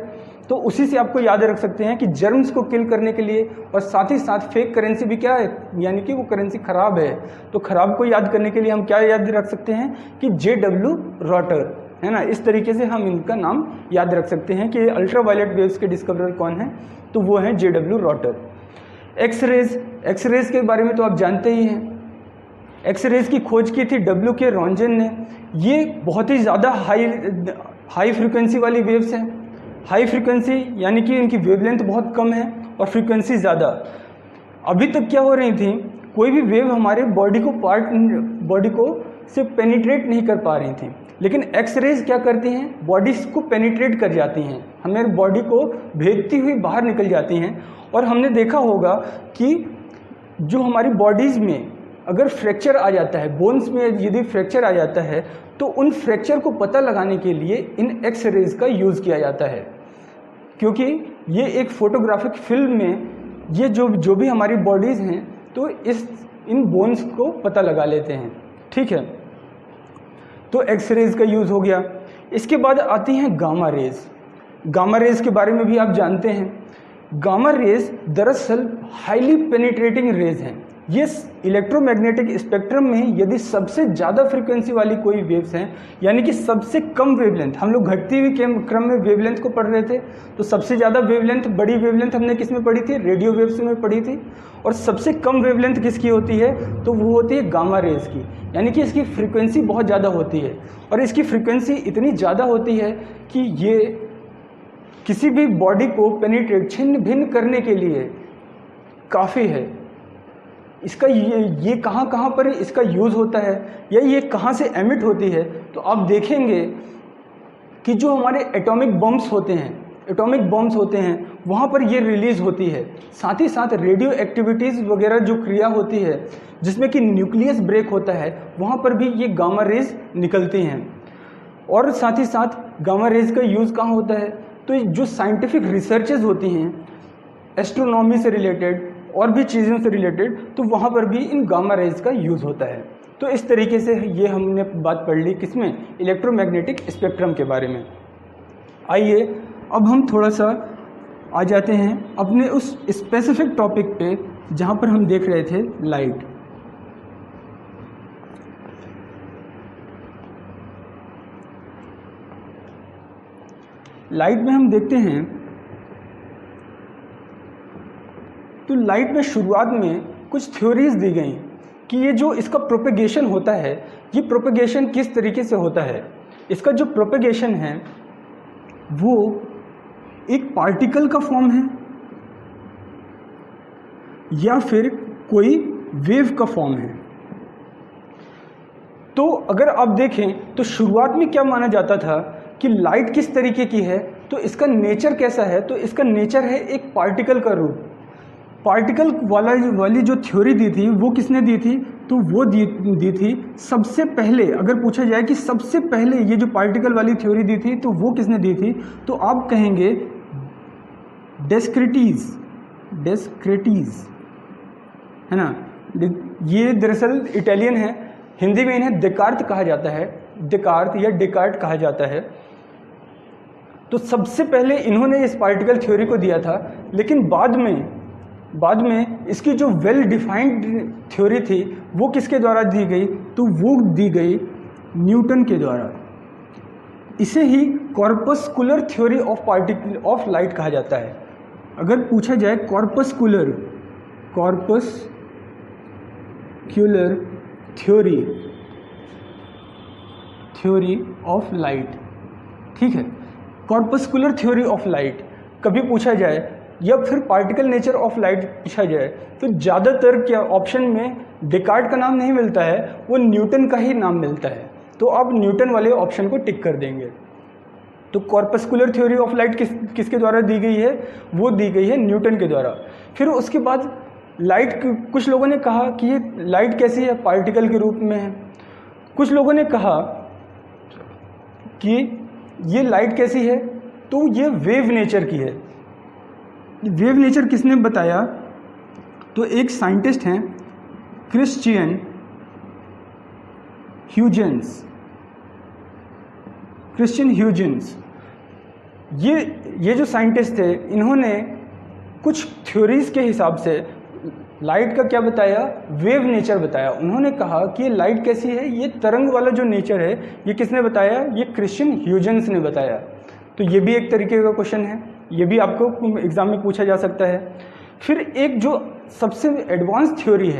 तो उसी से आपको याद रख सकते हैं कि जर्म्स को किल करने के लिए, और साथ ही साथ फेक करेंसी भी क्या है? यानी कि वो करेंसी खराब है। तो खराब को याद करने के लिए हम क्या याद रख सकते हैं कि J.W. रॉटर, है ना। इस तरीके से हम इनका नाम याद रख सकते हैं कि अल्ट्रा वायलेट वेव्स के डिस्कवरर कौन है? तो वो हैं J.W. रॉटर। एक्स रेज के बारे में तो आप जानते ही हैं। एक्स रेज की खोज की थी W.K. रॉन्जन ने। ये बहुत ही ज़्यादा हाई फ्रिक्वेंसी वाली वेव्स हैं। हाई फ्रिक्वेंसी यानी कि इनकी वेवलेंथ बहुत कम है और फ्रीक्वेंसी ज़्यादा। अभी तक क्या हो रही थी, कोई भी वेव हमारे बॉडी को से पेनिट्रेट नहीं कर पा रही थी, लेकिन एक्स रेज क्या करती हैं? बॉडीज़ को पेनिट्रेट कर जाती हैं, हमारे बॉडी को भेदती हुई बाहर निकल जाती हैं। और हमने देखा होगा कि जो हमारी बॉडीज़ में अगर फ्रैक्चर आ जाता है, बोन्स में यदि फ्रैक्चर आ जाता है, तो उन फ्रैक्चर को पता लगाने के लिए इन एक्स रेज का यूज़ किया जाता है। क्योंकि ये एक फोटोग्राफिक फिल्म में ये जो भी हमारी बॉडीज़ हैं तो इन बोन्स को पता लगा लेते हैं। ठीक है, तो एक्स रेज का यूज़ हो गया। इसके बाद आती हैं गामा रेज। गामा रेज के बारे में भी आप जानते हैं। गामा रेज दरअसल हाईली पेनिट्रेटिंग रेज हैं। ये इलेक्ट्रोमैग्नेटिक स्पेक्ट्रम में यदि सबसे ज़्यादा फ्रीक्वेंसी वाली कोई वेव्स हैं, यानी कि सबसे कम वेवलेंथ, हम लोग घटती हुई क्रम में वेवलेंथ को पढ़ रहे थे, तो सबसे ज़्यादा वेवलेंथ, बड़ी वेवलेंथ हमने किस में पढ़ी थी? रेडियो वेव्स में पढ़ी थी। और सबसे कम वेवलेंथ किसकी होती है? तो वो होती है गामा रेज की, यानी कि इसकी फ्रीक्वेंसी बहुत ज़्यादा होती है। और इसकी फ्रीक्वेंसी इतनी ज़्यादा होती है कि ये किसी भी बॉडी को पेनिट्रेट छिन्न भिन्न करने के लिए काफ़ी है। इसका ये कहाँ कहाँ पर इसका यूज़ होता है या ये कहाँ से एमिट होती है, तो आप देखेंगे कि जो हमारे एटॉमिक बम्स होते हैं वहाँ पर ये रिलीज़ होती है। साथ ही साथ रेडियो एक्टिविटीज़ वगैरह जो क्रिया होती है जिसमें कि न्यूक्लियस ब्रेक होता है, वहाँ पर भी ये गामा रेज निकलती हैं। और साथ ही साथ गामा रेज का यूज़ कहाँ होता है, तो जो साइंटिफिक रिसर्चेज होती हैं एस्ट्रोनॉमी से रिलेटेड और भी चीज़ों से रिलेटेड, तो वहाँ पर भी इन गामा रेज का यूज़ होता है। तो इस तरीके से ये हमने बात पढ़ ली किसमें, इलेक्ट्रोमैग्नेटिक स्पेक्ट्रम के बारे में। आइए अब हम थोड़ा सा आ जाते हैं अपने उस स्पेसिफिक टॉपिक पे जहाँ पर हम देख रहे थे लाइट। लाइट में हम देखते हैं तो लाइट में शुरुआत में कुछ थ्योरीज दी गई कि ये जो इसका प्रोपेगेशन होता है, ये प्रोपेगेशन किस तरीके से होता है। इसका जो प्रोपेगेशन है वो एक पार्टिकल का फॉर्म है या फिर कोई वेव का फॉर्म है। तो अगर आप देखें तो शुरुआत में क्या माना जाता था कि लाइट किस तरीके की है, तो इसका नेचर कैसा है, तो इसका नेचर है एक पार्टिकल का रूप। पार्टिकल वाली जो थ्योरी दी थी वो किसने दी थी, तो वो दी थी सबसे पहले। अगर पूछा जाए कि सबसे पहले ये जो पार्टिकल वाली थ्योरी दी थी तो वो किसने दी थी, तो आप कहेंगे डेस्क्रेटीज, है ना। ये दरअसल इटालियन है, हिंदी में इन्हें देकार्त कहा जाता है, देकार्त या डेकार्ट कहा जाता है। तो सबसे पहले इन्होंने इस पार्टिकल थ्योरी को दिया था, लेकिन बाद में इसकी जो वेल डिफाइंड थ्योरी थी वो किसके द्वारा दी गई, तो वो दी गई न्यूटन के द्वारा। इसे ही कॉर्पस्कुलर थ्योरी ऑफ लाइट कहा जाता है। अगर पूछा जाए कॉर्पस्कुलर थ्योरी ऑफ लाइट, ठीक है, कॉर्पस्कुलर थ्योरी ऑफ लाइट कभी पूछा जाए या फिर पार्टिकल नेचर ऑफ लाइट पूछा जाए, तो ज़्यादातर क्या ऑप्शन में डेकार्ट का नाम नहीं मिलता है, वो न्यूटन का ही नाम मिलता है। तो आप न्यूटन वाले ऑप्शन को टिक कर देंगे। तो कॉर्पस्कुलर थ्योरी ऑफ लाइट किसके द्वारा दी गई है, वो दी गई है न्यूटन के द्वारा। फिर उसके बाद लाइट, कुछ लोगों ने कहा कि ये लाइट कैसी है, पार्टिकल के रूप में है। कुछ लोगों ने कहा कि ये लाइट कैसी है, तो ये वेव नेचर की है। वेव नेचर किसने बताया, तो एक साइंटिस्ट हैं क्रिश्चियन ह्यूजेंस। ये जो साइंटिस्ट थे, इन्होंने कुछ थ्योरीज के हिसाब से लाइट का क्या बताया, वेव नेचर बताया। उन्होंने कहा कि ये लाइट कैसी है, ये तरंग वाला जो नेचर है, ये किसने बताया, ये क्रिश्चियन ह्यूजेंस ने बताया। तो ये भी एक तरीके का क्वेश्चन है, ये भी आपको एग्जाम में पूछा जा सकता है। फिर एक जो सबसे एडवांस थ्योरी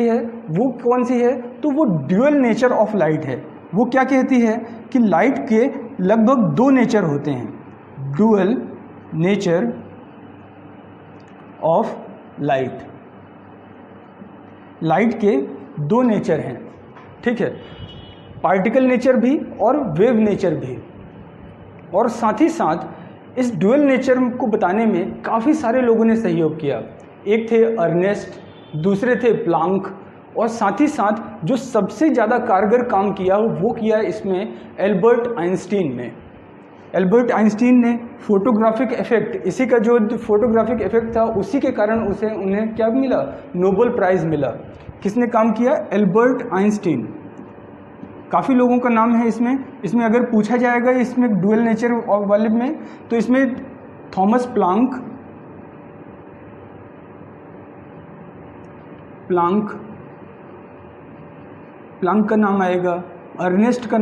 है वो कौन सी है, तो वो ड्यूअल नेचर ऑफ लाइट है। वो क्या कहती है कि लाइट के लगभग दो नेचर होते हैं, ड्यूअल नेचर ऑफ लाइट के दो नेचर हैं, ठीक है, पार्टिकल नेचर भी और वेव नेचर भी। और साथ ही साथ इस ड्यूअल नेचर को बताने में काफ़ी सारे लोगों ने सहयोग किया। एक थे अर्नेस्ट, दूसरे थे प्लांक, और साथ ही साथ जो सबसे ज़्यादा कारगर काम किया वो किया इसमें एल्बर्ट आइंस्टीन ने फोटोग्राफिक इफेक्ट, इसी का जो फोटोग्राफिक इफेक्ट था उसी के कारण उन्हें क्या मिला, नोबेल प्राइज़ मिला। किसने काम किया, एल्बर्ट आइंस्टीन। काफ़ी लोगों का नाम है इसमें अगर पूछा जाएगा इसमें ड्यूअल नेचर वाले में, तो इसमें थॉमस प्लांक का नाम आएगा, अर्नेस्ट का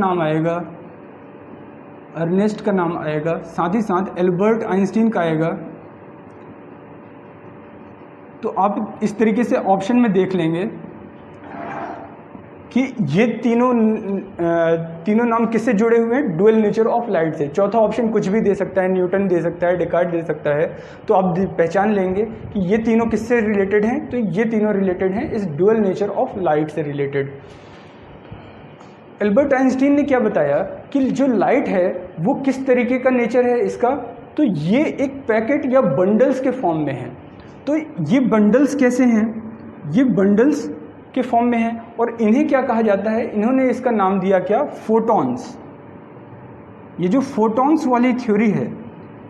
नाम आएगा, साथ ही साथ एल्बर्ट आइंस्टीन का आएगा। तो आप इस तरीके से ऑप्शन में देख लेंगे कि ये तीनों नाम किससे जुड़े हुए हैं, डुअल नेचर ऑफ लाइट से। चौथा ऑप्शन कुछ भी दे सकता है, न्यूटन दे सकता है, डेकार्ट दे सकता है। तो आप पहचान लेंगे कि ये तीनों किससे रिलेटेड हैं, तो ये तीनों रिलेटेड हैं इस डुअल नेचर ऑफ लाइट से रिलेटेड। एल्बर्ट आइंस्टीन ने क्या बताया कि जो लाइट है वो किस तरीके का नेचर है इसका, तो ये एक पैकेट या बंडल्स के फॉर्म में है। तो ये बंडल्स कैसे हैं, ये बंडल्स के फॉर्म में है और इन्हें क्या कहा जाता है, इन्होंने इसका नाम दिया क्या, फोटॉन्स। ये जो फोटॉन्स वाली थ्योरी है,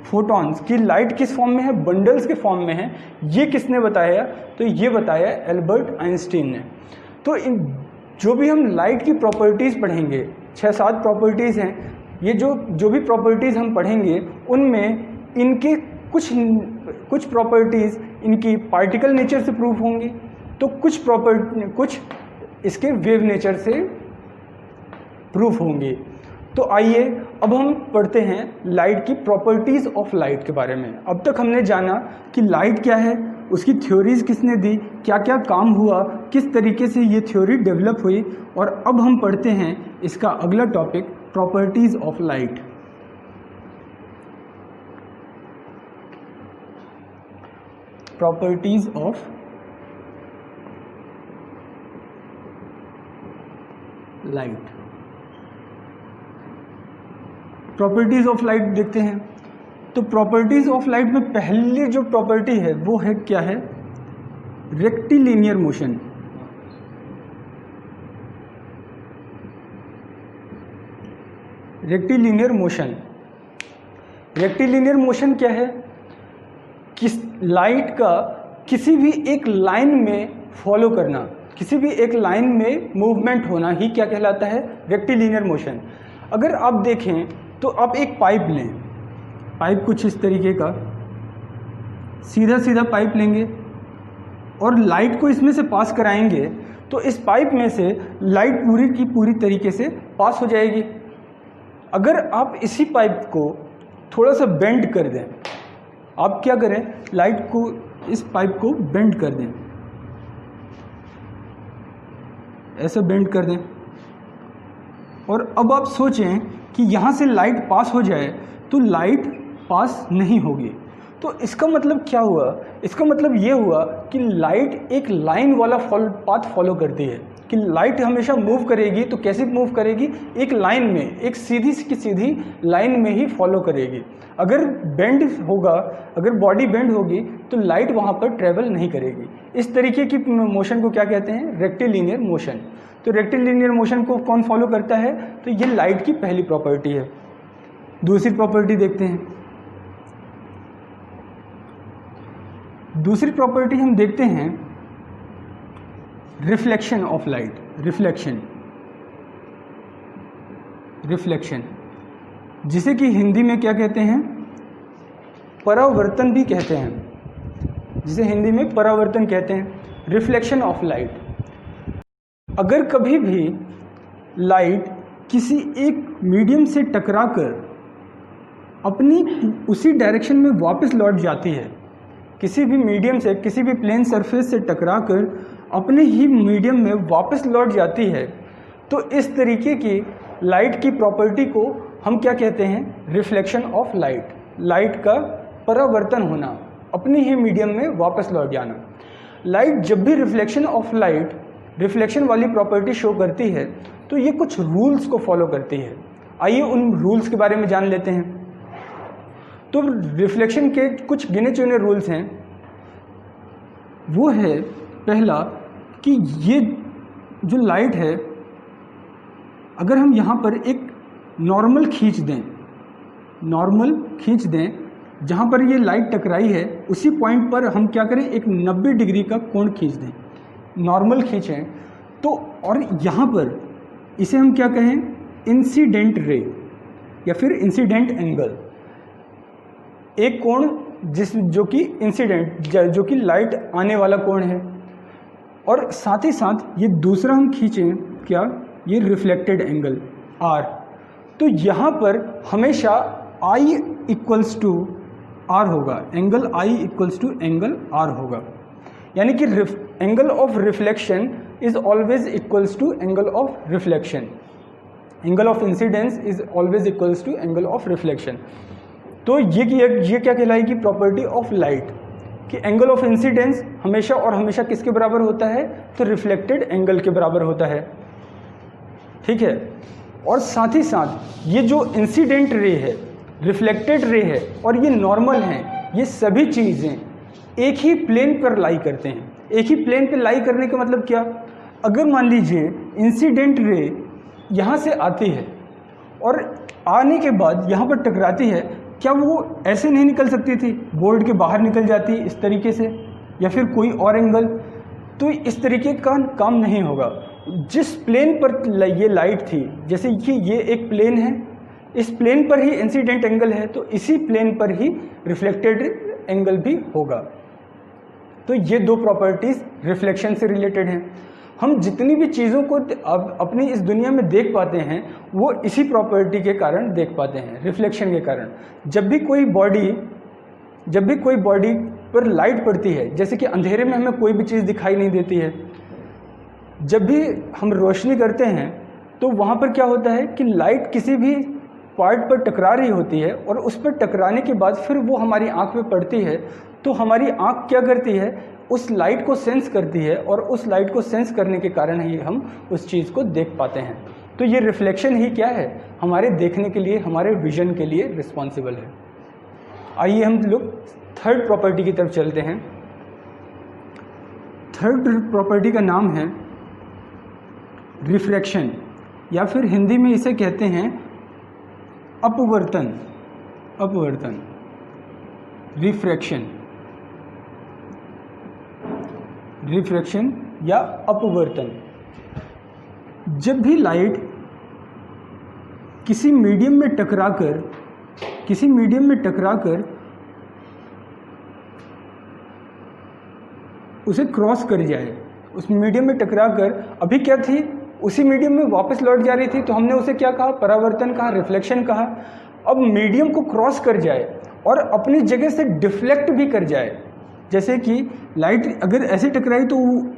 फोटॉन्स की लाइट किस फॉर्म में है, बंडल्स के फॉर्म में है, ये किसने बताया, तो ये बताया एल्बर्ट आइंस्टीन ने। तो इन जो भी हम लाइट की प्रॉपर्टीज़ पढ़ेंगे, 6-7 प्रॉपर्टीज़ हैं, ये जो भी प्रॉपर्टीज़ हम पढ़ेंगे उनमें इनके कुछ प्रॉपर्टीज़ इनकी पार्टिकल नेचर से प्रूफ होंगी, तो कुछ इसके वेव नेचर से प्रूफ होंगे। तो आइए अब हम पढ़ते हैं लाइट की प्रॉपर्टीज़ ऑफ लाइट के बारे में। अब तक हमने जाना कि लाइट क्या है, उसकी थ्योरीज किसने दी, क्या क्या काम हुआ, किस तरीके से ये थ्योरी डेवलप हुई, और अब हम पढ़ते हैं इसका अगला topic, properties of light. Properties of light. Properties of light देखते हैं। तो प्रॉपर्टीज़ ऑफ लाइट में पहली जो प्रॉपर्टी है वो है क्या है, rectilinear motion. Rectilinear motion, rectilinear motion क्या है, किस लाइट का किसी भी एक लाइन में फॉलो करना, किसी भी एक लाइन में मूवमेंट होना ही क्या कहलाता है, रेक्टिलिनियर मोशन। अगर आप देखें तो आप एक पाइप लें, पाइप कुछ इस तरीके का सीधा सीधा पाइप लेंगे और लाइट को इसमें से पास कराएंगे, तो इस पाइप में से लाइट पूरी की पूरी तरीके से पास हो जाएगी। अगर आप इसी पाइप को थोड़ा सा बेंड कर दें, आप क्या करें, लाइट को, इस पाइप को बेंड कर दें, ऐसे बेंड कर दें, और अब आप सोचें कि यहाँ से लाइट पास हो जाए, तो लाइट पास नहीं होगी। तो इसका मतलब क्या हुआ, इसका मतलब ये हुआ कि लाइट एक लाइन वाला पाथ फॉलो करती है, कि लाइट हमेशा मूव करेगी तो कैसे मूव करेगी, एक लाइन में, एक सीधी की सीधी लाइन में ही फॉलो करेगी। अगर बेंड होगा, अगर बॉडी बेंड होगी तो लाइट वहाँ पर ट्रेवल नहीं करेगी। इस तरीके की मोशन को क्या कहते हैं, रेक्टिलिनियर मोशन। तो रेक्टिलिनियर मोशन को कौन फॉलो करता है, तो ये लाइट की पहली प्रॉपर्टी है। दूसरी प्रॉपर्टी देखते हैं। दूसरी प्रॉपर्टी हम देखते हैं रिफ्लेक्शन ऑफ लाइट। रिफ्लेक्शन जिसे कि हिंदी में क्या कहते हैं, परावर्तन भी कहते हैं, जिसे हिंदी में परावर्तन कहते हैं, रिफ्लेक्शन ऑफ लाइट। अगर कभी भी लाइट किसी एक मीडियम से टकराकर अपनी उसी डायरेक्शन में वापस लौट जाती है, किसी भी मीडियम से, किसी भी प्लेन सरफेस से टकराकर अपने ही मीडियम में वापस लौट जाती है, तो इस तरीके की लाइट की प्रॉपर्टी को हम क्या कहते हैं, रिफ्लेक्शन ऑफ लाइट। लाइट का परावर्तन होना, अपनी ही मीडियम में वापस लौट जाना। लाइट जब भी रिफ्लेक्शन ऑफ लाइट, रिफ्लेक्शन वाली प्रॉपर्टी शो करती है, तो ये कुछ रूल्स को फॉलो करती है। आइए उन रूल्स के बारे में जान लेते हैं। तो रिफ्लेक्शन के कुछ गिने चुने रूल्स हैं। वो है पहला कि ये जो लाइट है, अगर हम यहाँ पर एक नॉर्मल खींच दें, जहाँ पर ये लाइट टकराई है उसी पॉइंट पर हम क्या करें, एक 90 डिग्री का कोण खींच दें, नॉर्मल खींचें, तो और यहाँ पर इसे हम क्या कहें, इंसिडेंट रे या फिर इंसिडेंट एंगल। एक कोण जो कि इंसिडेंट, जो कि लाइट आने वाला कोण है, और साथ ही साथ ये दूसरा हम खींचें क्या, ये रिफ्लेक्टेड एंगल आर। तो यहाँ पर हमेशा आई इक्वल्स टू आर होगा, angle I equals to angle R होगा, यानी कि angle of reflection is always equals to angle of reflection. Angle of incidence is always equals to angle of reflection. तो ये क्या कहलाएगी प्रॉपर्टी ऑफ लाइट कि angle of incidence हमेशा और हमेशा किसके बराबर होता है, तो रिफ्लेक्टेड एंगल के बराबर होता है। ठीक है, और साथ ही साथ ये जो इंसिडेंट रे है, रिफ्लेक्टेड रे है और ये नॉर्मल हैं, ये सभी चीज़ें एक ही प्लेन पर लाई करते हैं। एक ही प्लेन पर लाई करने का मतलब क्या, अगर मान लीजिए इंसिडेंट रे यहाँ से आती है और आने के बाद यहाँ पर टकराती है, क्या वो ऐसे नहीं निकल सकती थी, बोर्ड के बाहर निकल जाती इस तरीके से या फिर कोई और एंगल, तो इस तरीके का काम नहीं होगा। जिस प्लेन पर ये लाइट थी, जैसे कि ये एक प्लेन है, इस प्लेन पर ही इंसिडेंट एंगल है, तो इसी प्लेन पर ही रिफ्लेक्टेड एंगल भी होगा। तो ये दो प्रॉपर्टीज़ रिफ्लेक्शन से रिलेटेड हैं। हम जितनी भी चीज़ों को अब अपनी इस दुनिया में देख पाते हैं वो इसी प्रॉपर्टी के कारण देख पाते हैं, रिफ्लेक्शन के कारण। जब भी कोई बॉडी पर लाइट पड़ती है, जैसे कि अंधेरे में हमें कोई भी चीज़ दिखाई नहीं देती है, जब भी हम रोशनी करते हैं तो वहाँ पर क्या होता है कि लाइट किसी भी पार्ट पर टकरा रही होती है और उस पर टकराने के बाद फिर वो हमारी आँख में पड़ती है, तो हमारी आँख क्या करती है, उस लाइट को सेंस करती है और उस लाइट को सेंस करने के कारण ही हम उस चीज़ को देख पाते हैं। तो ये रिफ्लेक्शन ही क्या है, हमारे देखने के लिए, हमारे विजन के लिए रिस्पॉन्सिबल है। आइए हम लोग थर्ड प्रॉपर्टी की तरफ चलते हैं। थर्ड प्रॉपर्टी का नाम है रिफ्रैक्शन, या फिर हिंदी में इसे कहते हैं अपवर्तन। अपवर्तन, रिफ्रैक्शन, रिफ्रैक्शन या अपवर्तन। जब भी लाइट किसी मीडियम में टकराकर उसे क्रॉस कर जाए, उस मीडियम में टकराकर अभी क्या थी, उसी मीडियम में वापस लौट जा रही थी, तो हमने उसे क्या कहा, परावर्तन कहा, रिफ्लेक्शन कहा। अब मीडियम को क्रॉस कर जाए और अपनी जगह से डिफ्लेक्ट भी कर जाए। जैसे कि लाइट अगर ऐसे टकराई तो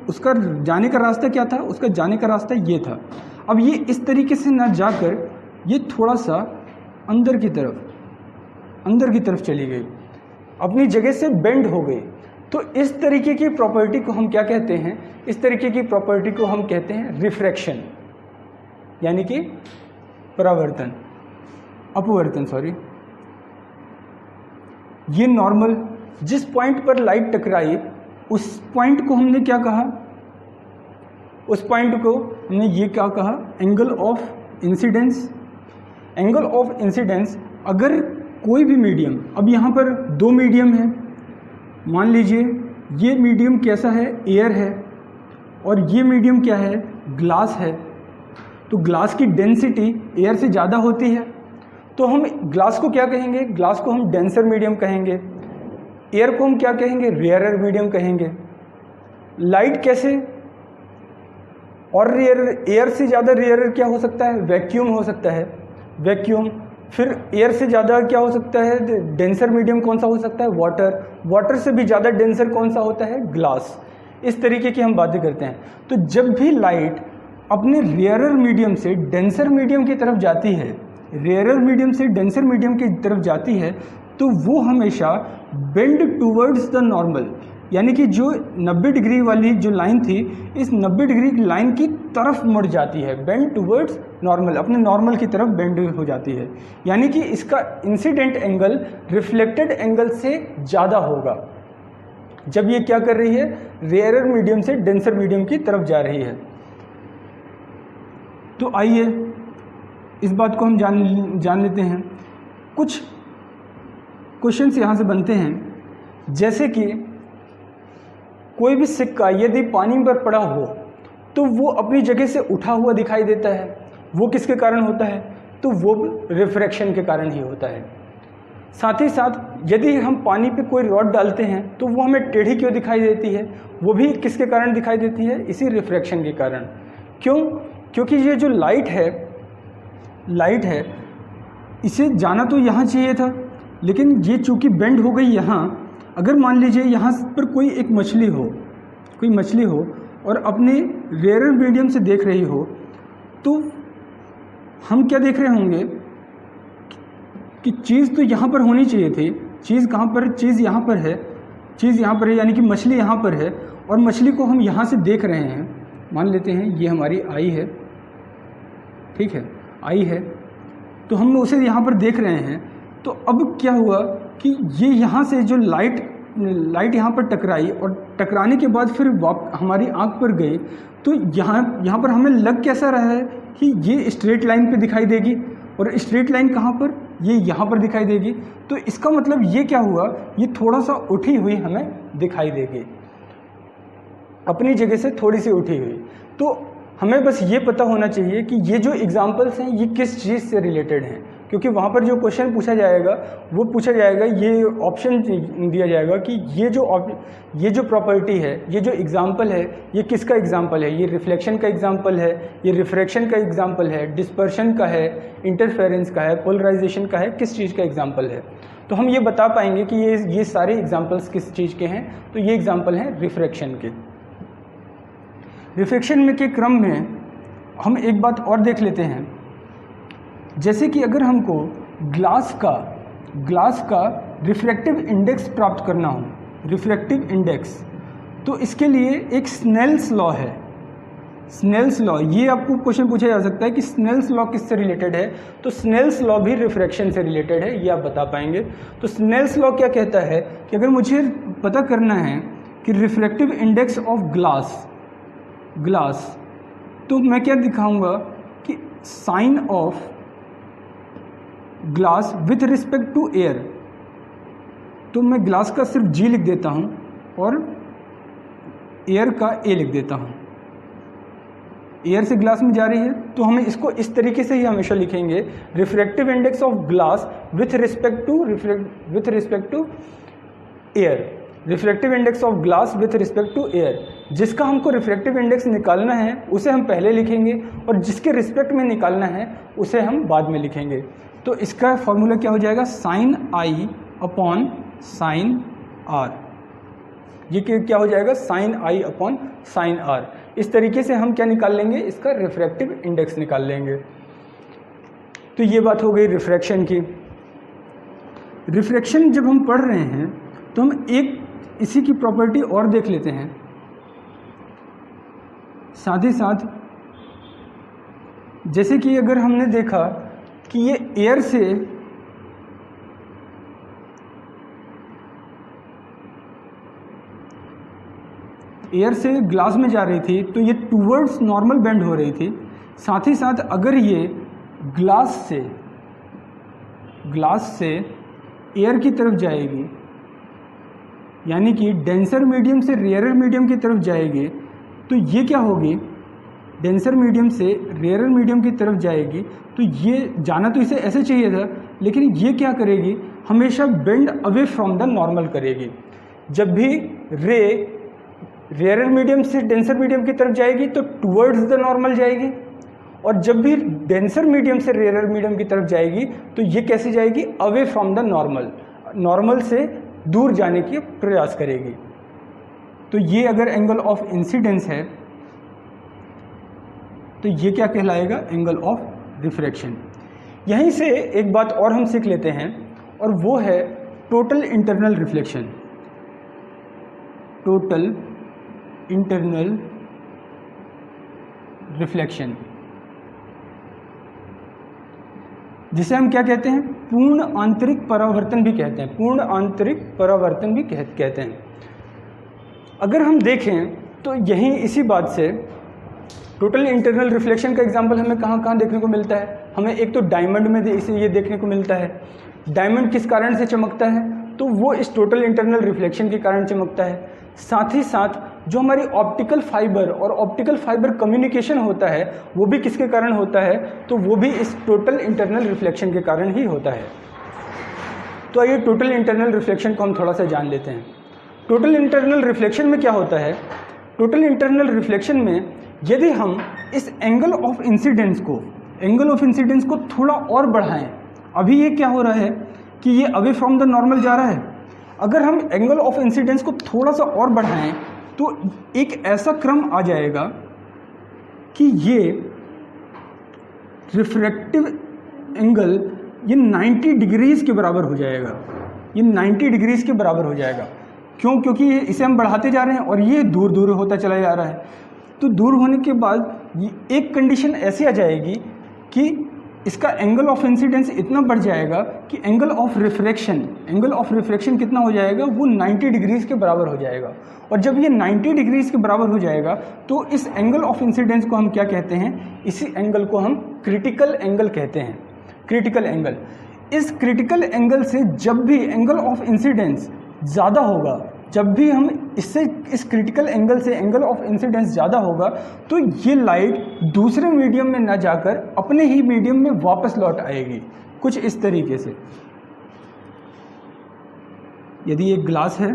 उसका जाने का रास्ता क्या था, उसका जाने का रास्ता ये था। अब ये इस तरीके से ना जाकर ये थोड़ा सा अंदर की तरफ चली गई, अपनी जगह से बेंड हो गई। तो इस तरीके की प्रॉपर्टी को हम क्या कहते हैं, इस तरीके की प्रॉपर्टी को हम कहते हैं रिफ्रैक्शन, यानी कि परावर्तन, अपवर्तन सॉरी। ये नॉर्मल, जिस पॉइंट पर लाइट टकराई उस पॉइंट को हमने क्या कहा, उस पॉइंट को हमने ये क्या कहा, angle of incidence. Angle of incidence, अगर कोई भी मीडियम, अब यहाँ पर दो मीडियम है, मान लीजिए ये मीडियम कैसा है, एयर है, और ये मीडियम क्या है, ग्लास है। तो ग्लास की डेंसिटी एयर से ज़्यादा होती है, तो हम ग्लास को क्या कहेंगे, ग्लास को हम डेंसर मीडियम कहेंगे, एयर को हम क्या कहेंगे, रेयरर मीडियम कहेंगे। लाइट कैसे, और रेयर, एयर से ज़्यादा रेयरर क्या हो सकता है, वैक्यूम हो सकता है, वैक्यूम। फिर एयर से ज़्यादा क्या हो सकता है, डेंसर मीडियम कौन सा हो सकता है, वाटर। वाटर से भी ज़्यादा डेंसर कौन सा होता है, ग्लास। इस तरीके की हम बातें करते हैं। तो जब भी लाइट अपने रेयरर मीडियम से डेंसर मीडियम की तरफ जाती है, रेयरर मीडियम से डेंसर मीडियम की तरफ जाती है, तो वो हमेशा बेंड टूवर्ड्स द नॉर्मल, यानी कि जो 90 डिग्री वाली जो लाइन थी, इस 90 डिग्री की लाइन की तरफ मुड़ जाती है, बेंड टूवर्ड्स नॉर्मल, अपने नॉर्मल की तरफ बेंड हो जाती है। यानी कि इसका इंसिडेंट एंगल रिफ्लेक्टेड एंगल से ज़्यादा होगा जब ये क्या कर रही है, रेयरर मीडियम से डेंसर मीडियम की तरफ जा रही है। तो आइए इस बात को हम जान लेते हैं। कुछ क्वेश्चंस यहाँ से बनते हैं, जैसे कि कोई भी सिक्का यदि पानी पर पड़ा हो तो वो अपनी जगह से उठा हुआ दिखाई देता है, वो किसके कारण होता है, तो वो रिफ्रैक्शन के कारण ही होता है। साथ ही साथ यदि हम पानी पे कोई रॉड डालते हैं तो वो हमें टेढ़ी क्यों दिखाई देती है, वो भी किसके कारण दिखाई देती है, इसी रिफ्रैक्शन के कारण। क्यों, क्योंकि ये जो लाइट है इसे जाना तो यहाँ चाहिए था, लेकिन ये चूँकि बेंड हो गई यहाँ। अगर मान लीजिए यहाँ पर कोई मछली हो और अपने रेयर मीडियम से देख रही हो, तो हम क्या देख रहे होंगे कि चीज़ तो यहाँ पर होनी चाहिए थी, चीज़ कहाँ पर, चीज़ यहाँ पर है, चीज़ यहाँ पर है, यानी कि मछली यहाँ पर है और मछली को हम यहाँ से देख रहे हैं। मान लेते हैं ये हमारी आई है, ठीक है, आई है, तो हम उसे यहाँ पर देख रहे हैं। तो अब क्या हुआ कि ये यहाँ से जो लाइट यहाँ पर टकराई और टकराने के बाद फिर हमारी आँख पर गई, तो यहाँ पर हमें लग कैसा रहा है कि ये स्ट्रेट लाइन पे दिखाई देगी और स्ट्रेट लाइन कहाँ पर, ये यहाँ पर दिखाई देगी। तो इसका मतलब ये क्या हुआ, ये थोड़ा सा उठी हुई हमें दिखाई देगी, अपनी जगह से थोड़ी सी उठी हुई। तो हमें बस ये पता होना चाहिए कि ये जो एग्जाम्पल्स हैं ये किस चीज़ से रिलेटेड हैं, क्योंकि वहाँ पर जो क्वेश्चन पूछा जाएगा वो पूछा जाएगा, ये ऑप्शन दिया जाएगा कि ये जो प्रॉपर्टी है, ये जो एग्जाम्पल है, ये किसका एग्जाम्पल है, ये रिफ्लेक्शन का एग्जाम्पल है, ये रिफ्रैक्शन का एग्जाम्पल है, डिस्पर्शन का है, इंटरफेरेंस का है, पोलराइजेशन का है, किस चीज़ का एग्जाम्पल है। तो हम ये बता पाएंगे कि ये सारे एग्जाम्पल्स किस चीज़ के हैं। तो ये एग्जाम्पल हैं रिफ्रैक्शन के। रिफ्रैक्शन में के क्रम में हम एक बात और देख लेते हैं, जैसे कि अगर हमको ग्लास का रिफ्रैक्टिव इंडेक्स प्राप्त करना हो, रिफ्रैक्टिव इंडेक्स, तो इसके लिए एक स्नेल्स लॉ है। स्नेल्स लॉ, ये आपको क्वेश्चन पूछा जा सकता है कि स्नेल्स लॉ किससे रिलेटेड है, तो स्नेल्स लॉ भी रिफ्रैक्शन से रिलेटेड है, ये आप बता पाएंगे। तो स्नेल्स लॉ क्या कहता है कि अगर मुझे पता करना है कि रिफ्रैक्टिव इंडेक्स ऑफ ग्लास, तो मैं क्या दिखाऊंगा कि sine of glass with respect to air, तो मैं ग्लास का सिर्फ जी लिख देता हूं और एयर का ए लिख देता हूं। एयर से ग्लास में जा रही है तो हमें इसको इस तरीके से ही हमेशा लिखेंगे, refractive index of glass with respect to air, refractive index of glass with respect to air. जिसका हमको रिफ्रैक्टिव इंडेक्स निकालना है उसे हम पहले लिखेंगे और जिसके रिस्पेक्ट में निकालना है उसे हम बाद में लिखेंगे। तो इसका फॉर्मूला क्या हो जाएगा, sine I upon sine R. ये क्या हो जाएगा, sine I upon sine R. इस तरीके से हम क्या निकाल लेंगे, इसका रिफ्रैक्टिव इंडेक्स निकाल लेंगे। तो ये बात हो गई रिफ्रैक्शन की। रिफ्रैक्शन जब हम पढ़ रहे हैं तो हम एक इसी की प्रॉपर्टी और देख लेते हैं, साथ ही साथ जैसे कि अगर हमने देखा कि ये एयर से ग्लास में जा रही थी तो ये टूवर्ड्स नॉर्मल बेंड हो रही थी। साथ ही साथ अगर ये ग्लास से एयर की तरफ जाएगी, यानी कि डेंसर मीडियम से रेयरर मीडियम की तरफ जाएगी, तो ये क्या होगी, डेंसर मीडियम से रेयरर मीडियम की तरफ जाएगी। तो ये जाना तो इसे ऐसे चाहिए था, लेकिन ये क्या करेगी, हमेशा bend away from the normal करेगी। जब भी रे रेयरर मीडियम से डेंसर मीडियम की तरफ जाएगी तो टुवर्ड्स द नॉर्मल जाएगी, और जब भी डेंसर मीडियम से रेयरर मीडियम की तरफ जाएगी तो ये कैसे जाएगी, अवे फ्रॉम द नॉर्मल से दूर जाने की प्रयास करेगी। तो ये अगर एंगल ऑफ इंसिडेंस है तो ये क्या कहलाएगा, एंगल ऑफ रिफ्रैक्शन। यहीं से एक बात और हम सीख लेते हैं और वो है total internal reflection. Total internal reflection, जिसे हम क्या कहते हैं, पूर्ण आंतरिक परावर्तन भी कहते हैं, पूर्ण आंतरिक परावर्तन भी कहते हैं। अगर हम देखें तो यहीं इसी बात से टोटल इंटरनल रिफ्लेक्शन का एग्जांपल हमें कहाँ देखने को मिलता है। हमें एक तो डायमंड में इसे ये देखने को मिलता है। डायमंड किस कारण से चमकता है, तो वो इस टोटल इंटरनल रिफ्लेक्शन के कारण चमकता है। साथ ही साथ जो हमारी ऑप्टिकल फाइबर और ऑप्टिकल फाइबर कम्युनिकेशन होता है वो भी किसके कारण होता है, तो वो भी इस टोटल इंटरनल रिफ्लेक्शन के कारण ही होता है। तो आइए टोटल इंटरनल रिफ्लेक्शन को हम थोड़ा सा जान लेते हैं। टोटल इंटरनल रिफ्लेक्शन में क्या होता है, टोटल इंटरनल रिफ्लेक्शन में यदि हम इस एंगल ऑफ इंसिडेंस को थोड़ा और बढ़ाएं, अभी ये क्या हो रहा है कि ये अवे फ्रॉम द नॉर्मल जा रहा है। अगर हम एंगल ऑफ इंसिडेंस को थोड़ा सा और बढ़ाएं तो एक ऐसा क्रम आ जाएगा कि ये रिफ्रैक्टिव एंगल ये 90 डिग्रीज़ के बराबर हो जाएगा, ये 90 डिग्रीज़ के बराबर हो जाएगा। क्यों? क्योंकि इसे हम बढ़ाते जा रहे हैं और ये दूर दूर होता चला जा रहा है। तो दूर होने के बाद एक कंडीशन ऐसी आ जाएगी कि इसका एंगल ऑफ इंसिडेंस इतना बढ़ जाएगा कि एंगल ऑफ रिफ्रैक्शन कितना हो जाएगा, वो 90 डिग्रीज़ के बराबर हो जाएगा। और जब ये 90 डिग्रीज़ के बराबर हो जाएगा तो इस एंगल ऑफ इंसिडेंस को हम क्या कहते हैं? इसी एंगल को हम क्रिटिकल एंगल कहते हैं। क्रिटिकल एंगल, इस क्रिटिकल एंगल से जब भी एंगल ऑफ इंसिडेंस ज़्यादा होगा, जब भी हम इस क्रिटिकल एंगल से एंगल ऑफ इंसिडेंस ज़्यादा होगा, तो ये लाइट दूसरे मीडियम में ना जाकर अपने ही मीडियम में वापस लौट आएगी, कुछ इस तरीके से। यदि एक ग्लास है,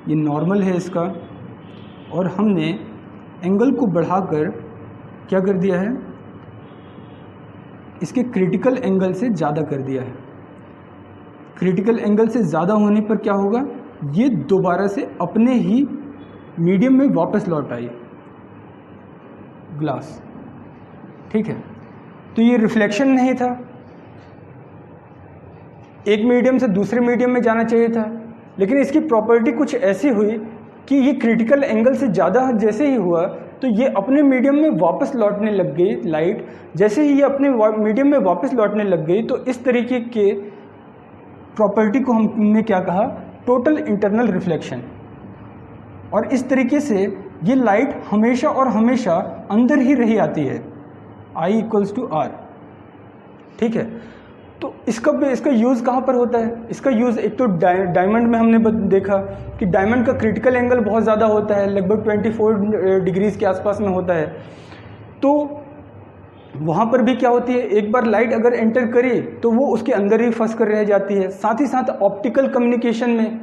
ये नॉर्मल है इसका, और हमने एंगल को बढ़ाकर क्या कर दिया है, इसके क्रिटिकल एंगल से ज़्यादा कर दिया है। क्रिटिकल एंगल से ज़्यादा होने पर क्या होगा, ये दोबारा से अपने ही मीडियम में वापस लौट आई ग्लास। ठीक है, तो ये रिफ्लेक्शन नहीं था, एक मीडियम से दूसरे मीडियम में जाना चाहिए था, लेकिन इसकी प्रॉपर्टी कुछ ऐसी हुई कि ये क्रिटिकल एंगल से ज़्यादा जैसे ही हुआ तो ये अपने मीडियम में वापस लौटने लग गई लाइट। जैसे ही ये अपने मीडियम में वापस लौटने लग गई तो इस तरीके के प्रॉपर्टी को हमने क्या कहा, टोटल इंटरनल रिफ्लेक्शन। और इस तरीके से ये लाइट हमेशा और हमेशा अंदर ही रही आती है, I = R। ठीक है, तो इसका यूज़ कहाँ पर होता है? इसका यूज़ एक तो डायमंड में हमने देखा कि डायमंड का क्रिटिकल एंगल बहुत ज़्यादा होता है, लगभग 24 डिग्रीज़ के आसपास में होता है। तो वहाँ पर भी क्या होती है, एक बार लाइट अगर एंटर करी तो वो उसके अंदर ही फंस कर रह जाती है। साथ ही साथ ऑप्टिकल कम्युनिकेशन में,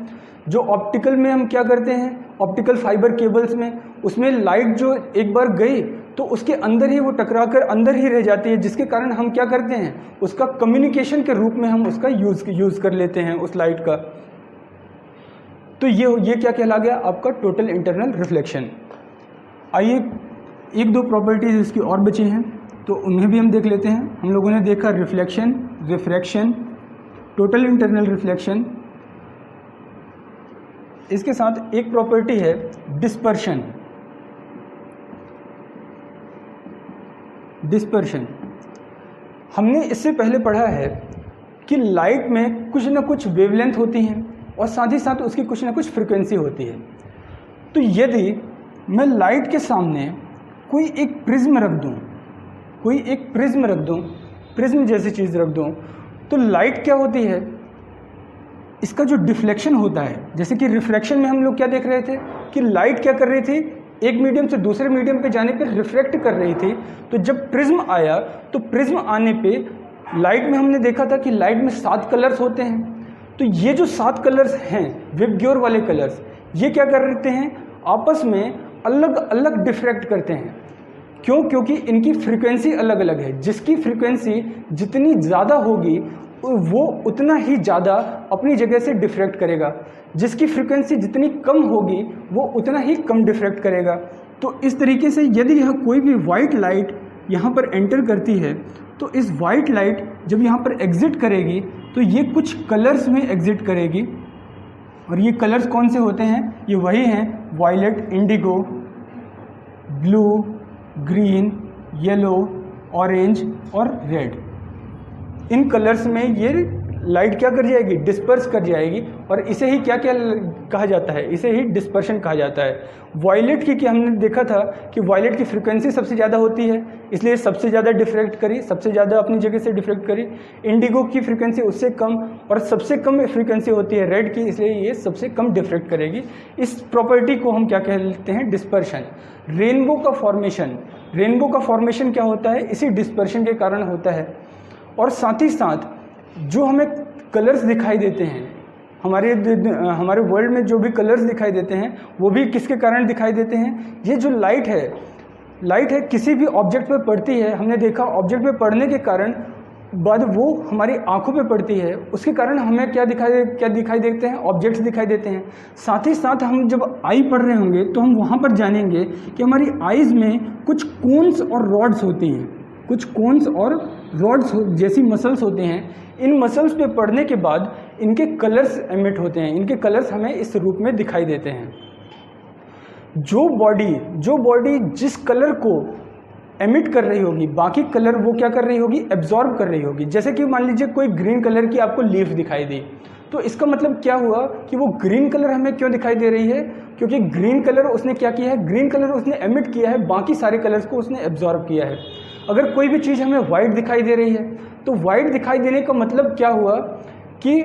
जो ऑप्टिकल में हम क्या करते हैं, ऑप्टिकल फाइबर केबल्स में, उसमें लाइट जो एक बार गई तो उसके अंदर ही वो टकरा कर अंदर ही रह जाती है, जिसके कारण हम क्या करते हैं, उसका कम्युनिकेशन के रूप में हम उसका यूज़ कर लेते हैं उस लाइट का। तो ये क्या कहला गया, आपका टोटल इंटरनल रिफ्लेक्शन। आइए एक दो प्रॉपर्टीज इसकी और बची हैं तो उन्हें भी हम देख लेते हैं। हम लोगों ने देखा reflection, refraction, total internal reflection. इसके साथ एक प्रॉपर्टी है डिस्पर्शन। डिस्पर्शन हमने इससे पहले पढ़ा है कि लाइट में कुछ ना कुछ वेवलेंथ होती हैं और साथ ही साथ उसकी कुछ ना कुछ फ्रीक्वेंसी होती है। तो यदि मैं लाइट के सामने कोई एक प्रिज्म रख दूं, प्रिज्म जैसी चीज़ रख दूं, तो लाइट क्या होती है, इसका जो डिफ्लेक्शन होता है, जैसे कि रिफ्रैक्शन में हम लोग क्या देख रहे थे कि लाइट क्या कर रही थी, एक मीडियम से दूसरे मीडियम पे जाने पर रिफ्रैक्ट कर रही थी। तो जब प्रिज्म आया तो प्रिज्म आने पे लाइट में हमने देखा था कि लाइट में 7 कलर्स होते हैं। तो ये जो 7 कलर्स हैं, विबग्योर वाले कलर्स, ये क्या कर रहे हैं, आपस में अलग अलग डिफ्रैक्ट करते हैं। क्यों? क्योंकि इनकी फ्रीक्वेंसी अलग अलग है। जिसकी फ्रीक्वेंसी जितनी ज़्यादा होगी वो उतना ही ज़्यादा अपनी जगह से डिफ्रैक्ट करेगा, जिसकी फ्रीक्वेंसी जितनी कम होगी वो उतना ही कम डिफ्रैक्ट करेगा। तो इस तरीके से यदि यह कोई भी वाइट लाइट यहाँ पर एंटर करती है तो इस वाइट लाइट जब यहाँ पर एग्ज़िट करेगी तो ये कुछ कलर्स में एग्ज़िट करेगी। और ये कलर्स कौन से होते हैं, ये वही हैं violet, indigo, blue, green, yellow, orange और रेड। इन कलर्स में ये लाइट क्या कर जाएगी, डिस्पर्स कर जाएगी। और इसे ही क्या क्या कहा जाता है, इसे ही डिस्पर्शन कहा जाता है। वायलेट की हमने देखा था कि वायलेट की फ्रीक्वेंसी सबसे ज़्यादा होती है, इसलिए सबसे ज़्यादा डिफ्रैक्ट करी, सबसे ज़्यादा अपनी जगह से डिफ्रैक्ट करी। इंडिगो की फ्रीक्वेंसी उससे कम और सबसे कम फ्रीक्वेंसी होती है रेड की, इसलिए ये सबसे कम डिफ्रैक्ट करेगी। इस प्रॉपर्टी को हम क्या कहते हैं, डिस्पर्शन। रेनबो का फॉर्मेशन क्या होता है, इसी डिस्पर्शन के कारण होता है। और साथ ही साथ जो हमें कलर्स दिखाई देते हैं, हमारे वर्ल्ड में जो भी कलर्स दिखाई देते हैं वो भी किसके कारण दिखाई देते हैं, ये जो लाइट है किसी भी ऑब्जेक्ट पे पड़ती है, हमने देखा ऑब्जेक्ट पे पड़ने के कारण बाद वो हमारी आंखों पे पड़ती है, उसके कारण हमें क्या दिखाई देते हैं, ऑब्जेक्ट्स दिखाई देते हैं। साथ ही साथ हम जब आई पढ़ रहे होंगे तो हम वहाँ पर जानेंगे कि हमारी आइज़ में कुछ कोन्स और रॉड्स होती हैं, कुछ कोन्स और रॉड्स जैसी मसल्स होते हैं। इन मसल्स पे पढ़ने के बाद इनके कलर्स एमिट होते हैं, इनके कलर्स हमें इस रूप में दिखाई देते हैं। जो बॉडी जिस कलर को एमिट कर रही होगी, बाकी कलर वो क्या कर रही होगी, एब्जॉर्ब कर रही होगी। जैसे कि मान लीजिए कोई ग्रीन कलर की आपको लीफ दिखाई दी, तो इसका मतलब क्या हुआ कि वो ग्रीन कलर हमें क्यों दिखाई दे रही है, क्योंकि ग्रीन कलर उसने क्या किया है, ग्रीन कलर उसने एमिट किया है, बाकी सारे कलर्स को उसने एब्जॉर्ब किया है। अगर कोई भी चीज़ हमें वाइट दिखाई दे रही है, तो वाइट दिखाई देने का मतलब क्या हुआ कि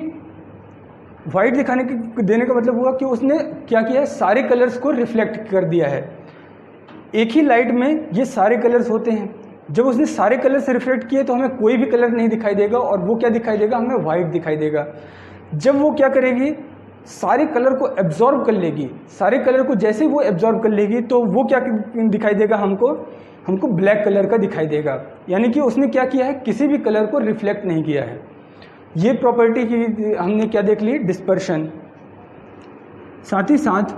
वाइट देने का मतलब हुआ कि उसने क्या किया है, सारे कलर्स को रिफ्लेक्ट कर दिया है। एक ही लाइट में ये सारे कलर्स होते हैं, जब उसने सारे कलर्स रिफ्लेक्ट किए तो हमें कोई भी कलर नहीं दिखाई देगा, और वो क्या दिखाई देगा, हमें वाइट दिखाई देगा। जब वो क्या करेगी, सारे कलर को एब्जॉर्ब कर लेगी, सारे कलर को जैसे वो एब्जॉर्ब कर लेगी तो वो क्या दिखाई देगा, हमको ब्लैक कलर का दिखाई देगा। यानी कि उसने क्या किया है, किसी भी कलर को रिफ्लेक्ट नहीं किया है। ये प्रॉपर्टी की हमने क्या देख ली, डिस्पर्शन। साथ ही साथ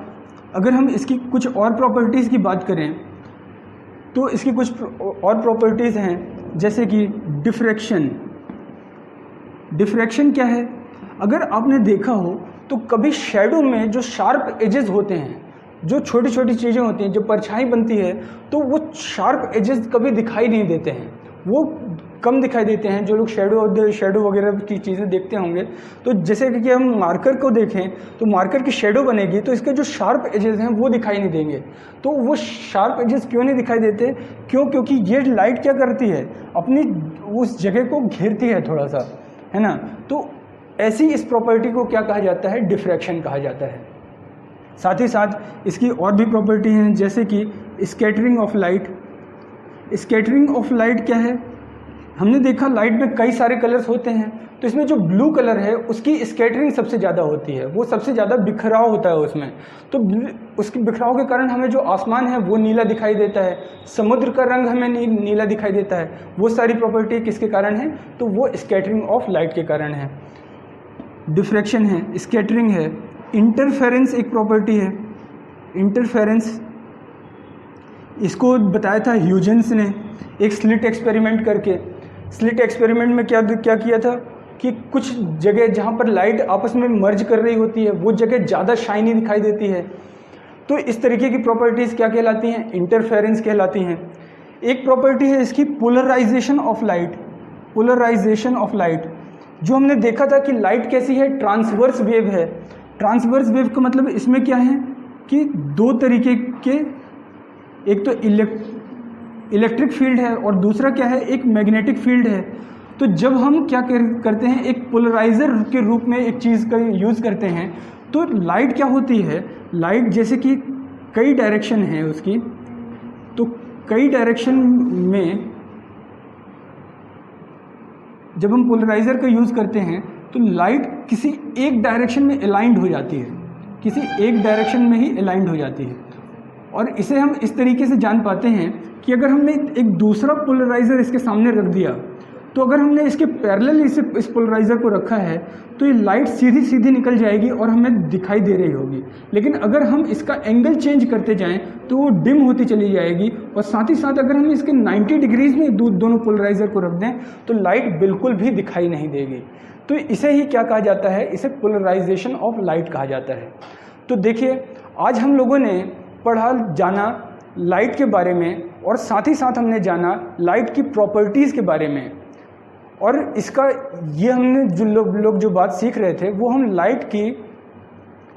अगर हम इसकी कुछ और प्रॉपर्टीज़ की बात करें तो इसकी कुछ और प्रॉपर्टीज़ हैं, जैसे कि डिफ्रैक्शन। डिफ्रैक्शन क्या है, अगर आपने देखा हो तो कभी शेडो में जो शार्प एजेस होते हैं, जो छोटी छोटी चीज़ें होती हैं, जो परछाई बनती है, तो वो शार्प एजेस कभी दिखाई नहीं देते हैं, वो कम दिखाई देते हैं। जो लोग शेडो वगैरह की चीज़ें देखते होंगे, तो जैसे कि हम मार्कर को देखें तो मार्कर की शेडो बनेगी तो इसके जो शार्प एजेस हैं वो दिखाई नहीं देंगे। तो वो शार्प एजेस क्यों नहीं दिखाई देते, क्योंकि ये लाइट क्या करती है, अपनी उस जगह को घेरती है थोड़ा सा, है ना। तो ऐसी इस प्रॉपर्टी को क्या कहा जाता है, डिफ्रैक्शन कहा जाता है। साथ ही साथ इसकी और भी प्रॉपर्टी हैं, जैसे कि scattering of light. Scattering of light क्या है, हमने देखा लाइट में कई सारे कलर्स होते हैं, तो इसमें जो ब्लू कलर है उसकी स्कैटरिंग सबसे ज़्यादा होती है, वो सबसे ज़्यादा बिखराव होता है उसमें। तो उसके बिखराव के कारण हमें जो आसमान है वो नीला दिखाई देता है, समुद्र का रंग हमें नीला दिखाई देता है। वो सारी प्रॉपर्टी किसके कारण है, तो वो स्कैटरिंग ऑफ लाइट के कारण है। डिफ्रैक्शन है, स्कैटरिंग है। इंटरफेरेंस एक प्रॉपर्टी है। इंटरफेरेंस इसको बताया था ह्यूजेंस ने एक स्लिट एक्सपेरिमेंट करके। स्लिट एक्सपेरिमेंट में क्या किया था कि कुछ जगह जहाँ पर लाइट आपस में मर्ज कर रही होती है वो जगह ज़्यादा शाइनी दिखाई देती है। तो इस तरीके की प्रॉपर्टीज़ क्या कहलाती हैं, इंटरफेरेंस कहलाती हैं। एक प्रॉपर्टी है इसकी polarisation of light. Polarisation of light, जो हमने देखा था कि लाइट कैसी है, ट्रांसवर्स वेव है। ट्रांसवर्स वेव का मतलब इसमें क्या है कि दो तरीके के, एक तो इलेक्ट्रिक फील्ड है और दूसरा क्या है, एक मैग्नेटिक फील्ड है। तो जब हम क्या करते हैं, एक पोलराइज़र के रूप में एक चीज़ का यूज़ करते हैं, तो लाइट क्या होती है, लाइट जैसे कि कई डायरेक्शन है उसकी, तो कई डायरेक्शन में जब हम पोलराइज़र का यूज़ करते हैं तो लाइट किसी एक डायरेक्शन में अलाइंड हो जाती है, किसी एक डायरेक्शन में ही अलाइंड हो जाती है। और इसे हम इस तरीके से जान पाते हैं कि अगर हमने एक दूसरा पोलराइज़र इसके सामने रख दिया, तो अगर हमने इसके पैरेलल इस पोलराइज़र को रखा है तो ये लाइट सीधी सीधी निकल जाएगी और हमें दिखाई दे रही होगी। लेकिन अगर हम इसका एंगल चेंज करते जाएं तो वो डिम होती चली जाएगी, और साथ ही साथ अगर हम इसके 90 डिग्रीज में दोनों पोलराइज़र को रख दें तो लाइट बिल्कुल भी दिखाई नहीं देगी। तो इसे ही क्या कहा जाता है, इसे पोलराइजेशन ऑफ लाइट कहा जाता है। तो देखिए, आज हम लोगों ने पढ़ा जाना लाइट के बारे में, और साथ ही साथ हमने जाना लाइट की प्रॉपर्टीज़ के बारे में। और इसका ये हमने जो लोग जो बात सीख रहे थे वो हम लाइट की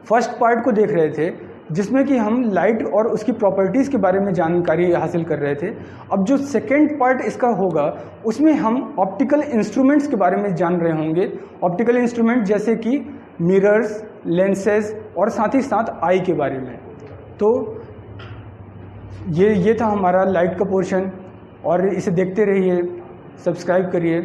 फर्स्ट पार्ट को देख रहे थे, जिसमें कि हम लाइट और उसकी प्रॉपर्टीज़ के बारे में जानकारी हासिल कर रहे थे। अब जो सेकेंड पार्ट इसका होगा उसमें हम ऑप्टिकल इंस्ट्रूमेंट्स के बारे में जान रहे होंगे। ऑप्टिकल इंस्ट्रूमेंट जैसे कि मिरर्स, लेंसेज और साथ ही साथ आई के बारे में। तो ये था हमारा लाइट का पोर्शन, और इसे देखते रहिए, सब्सक्राइब करिए।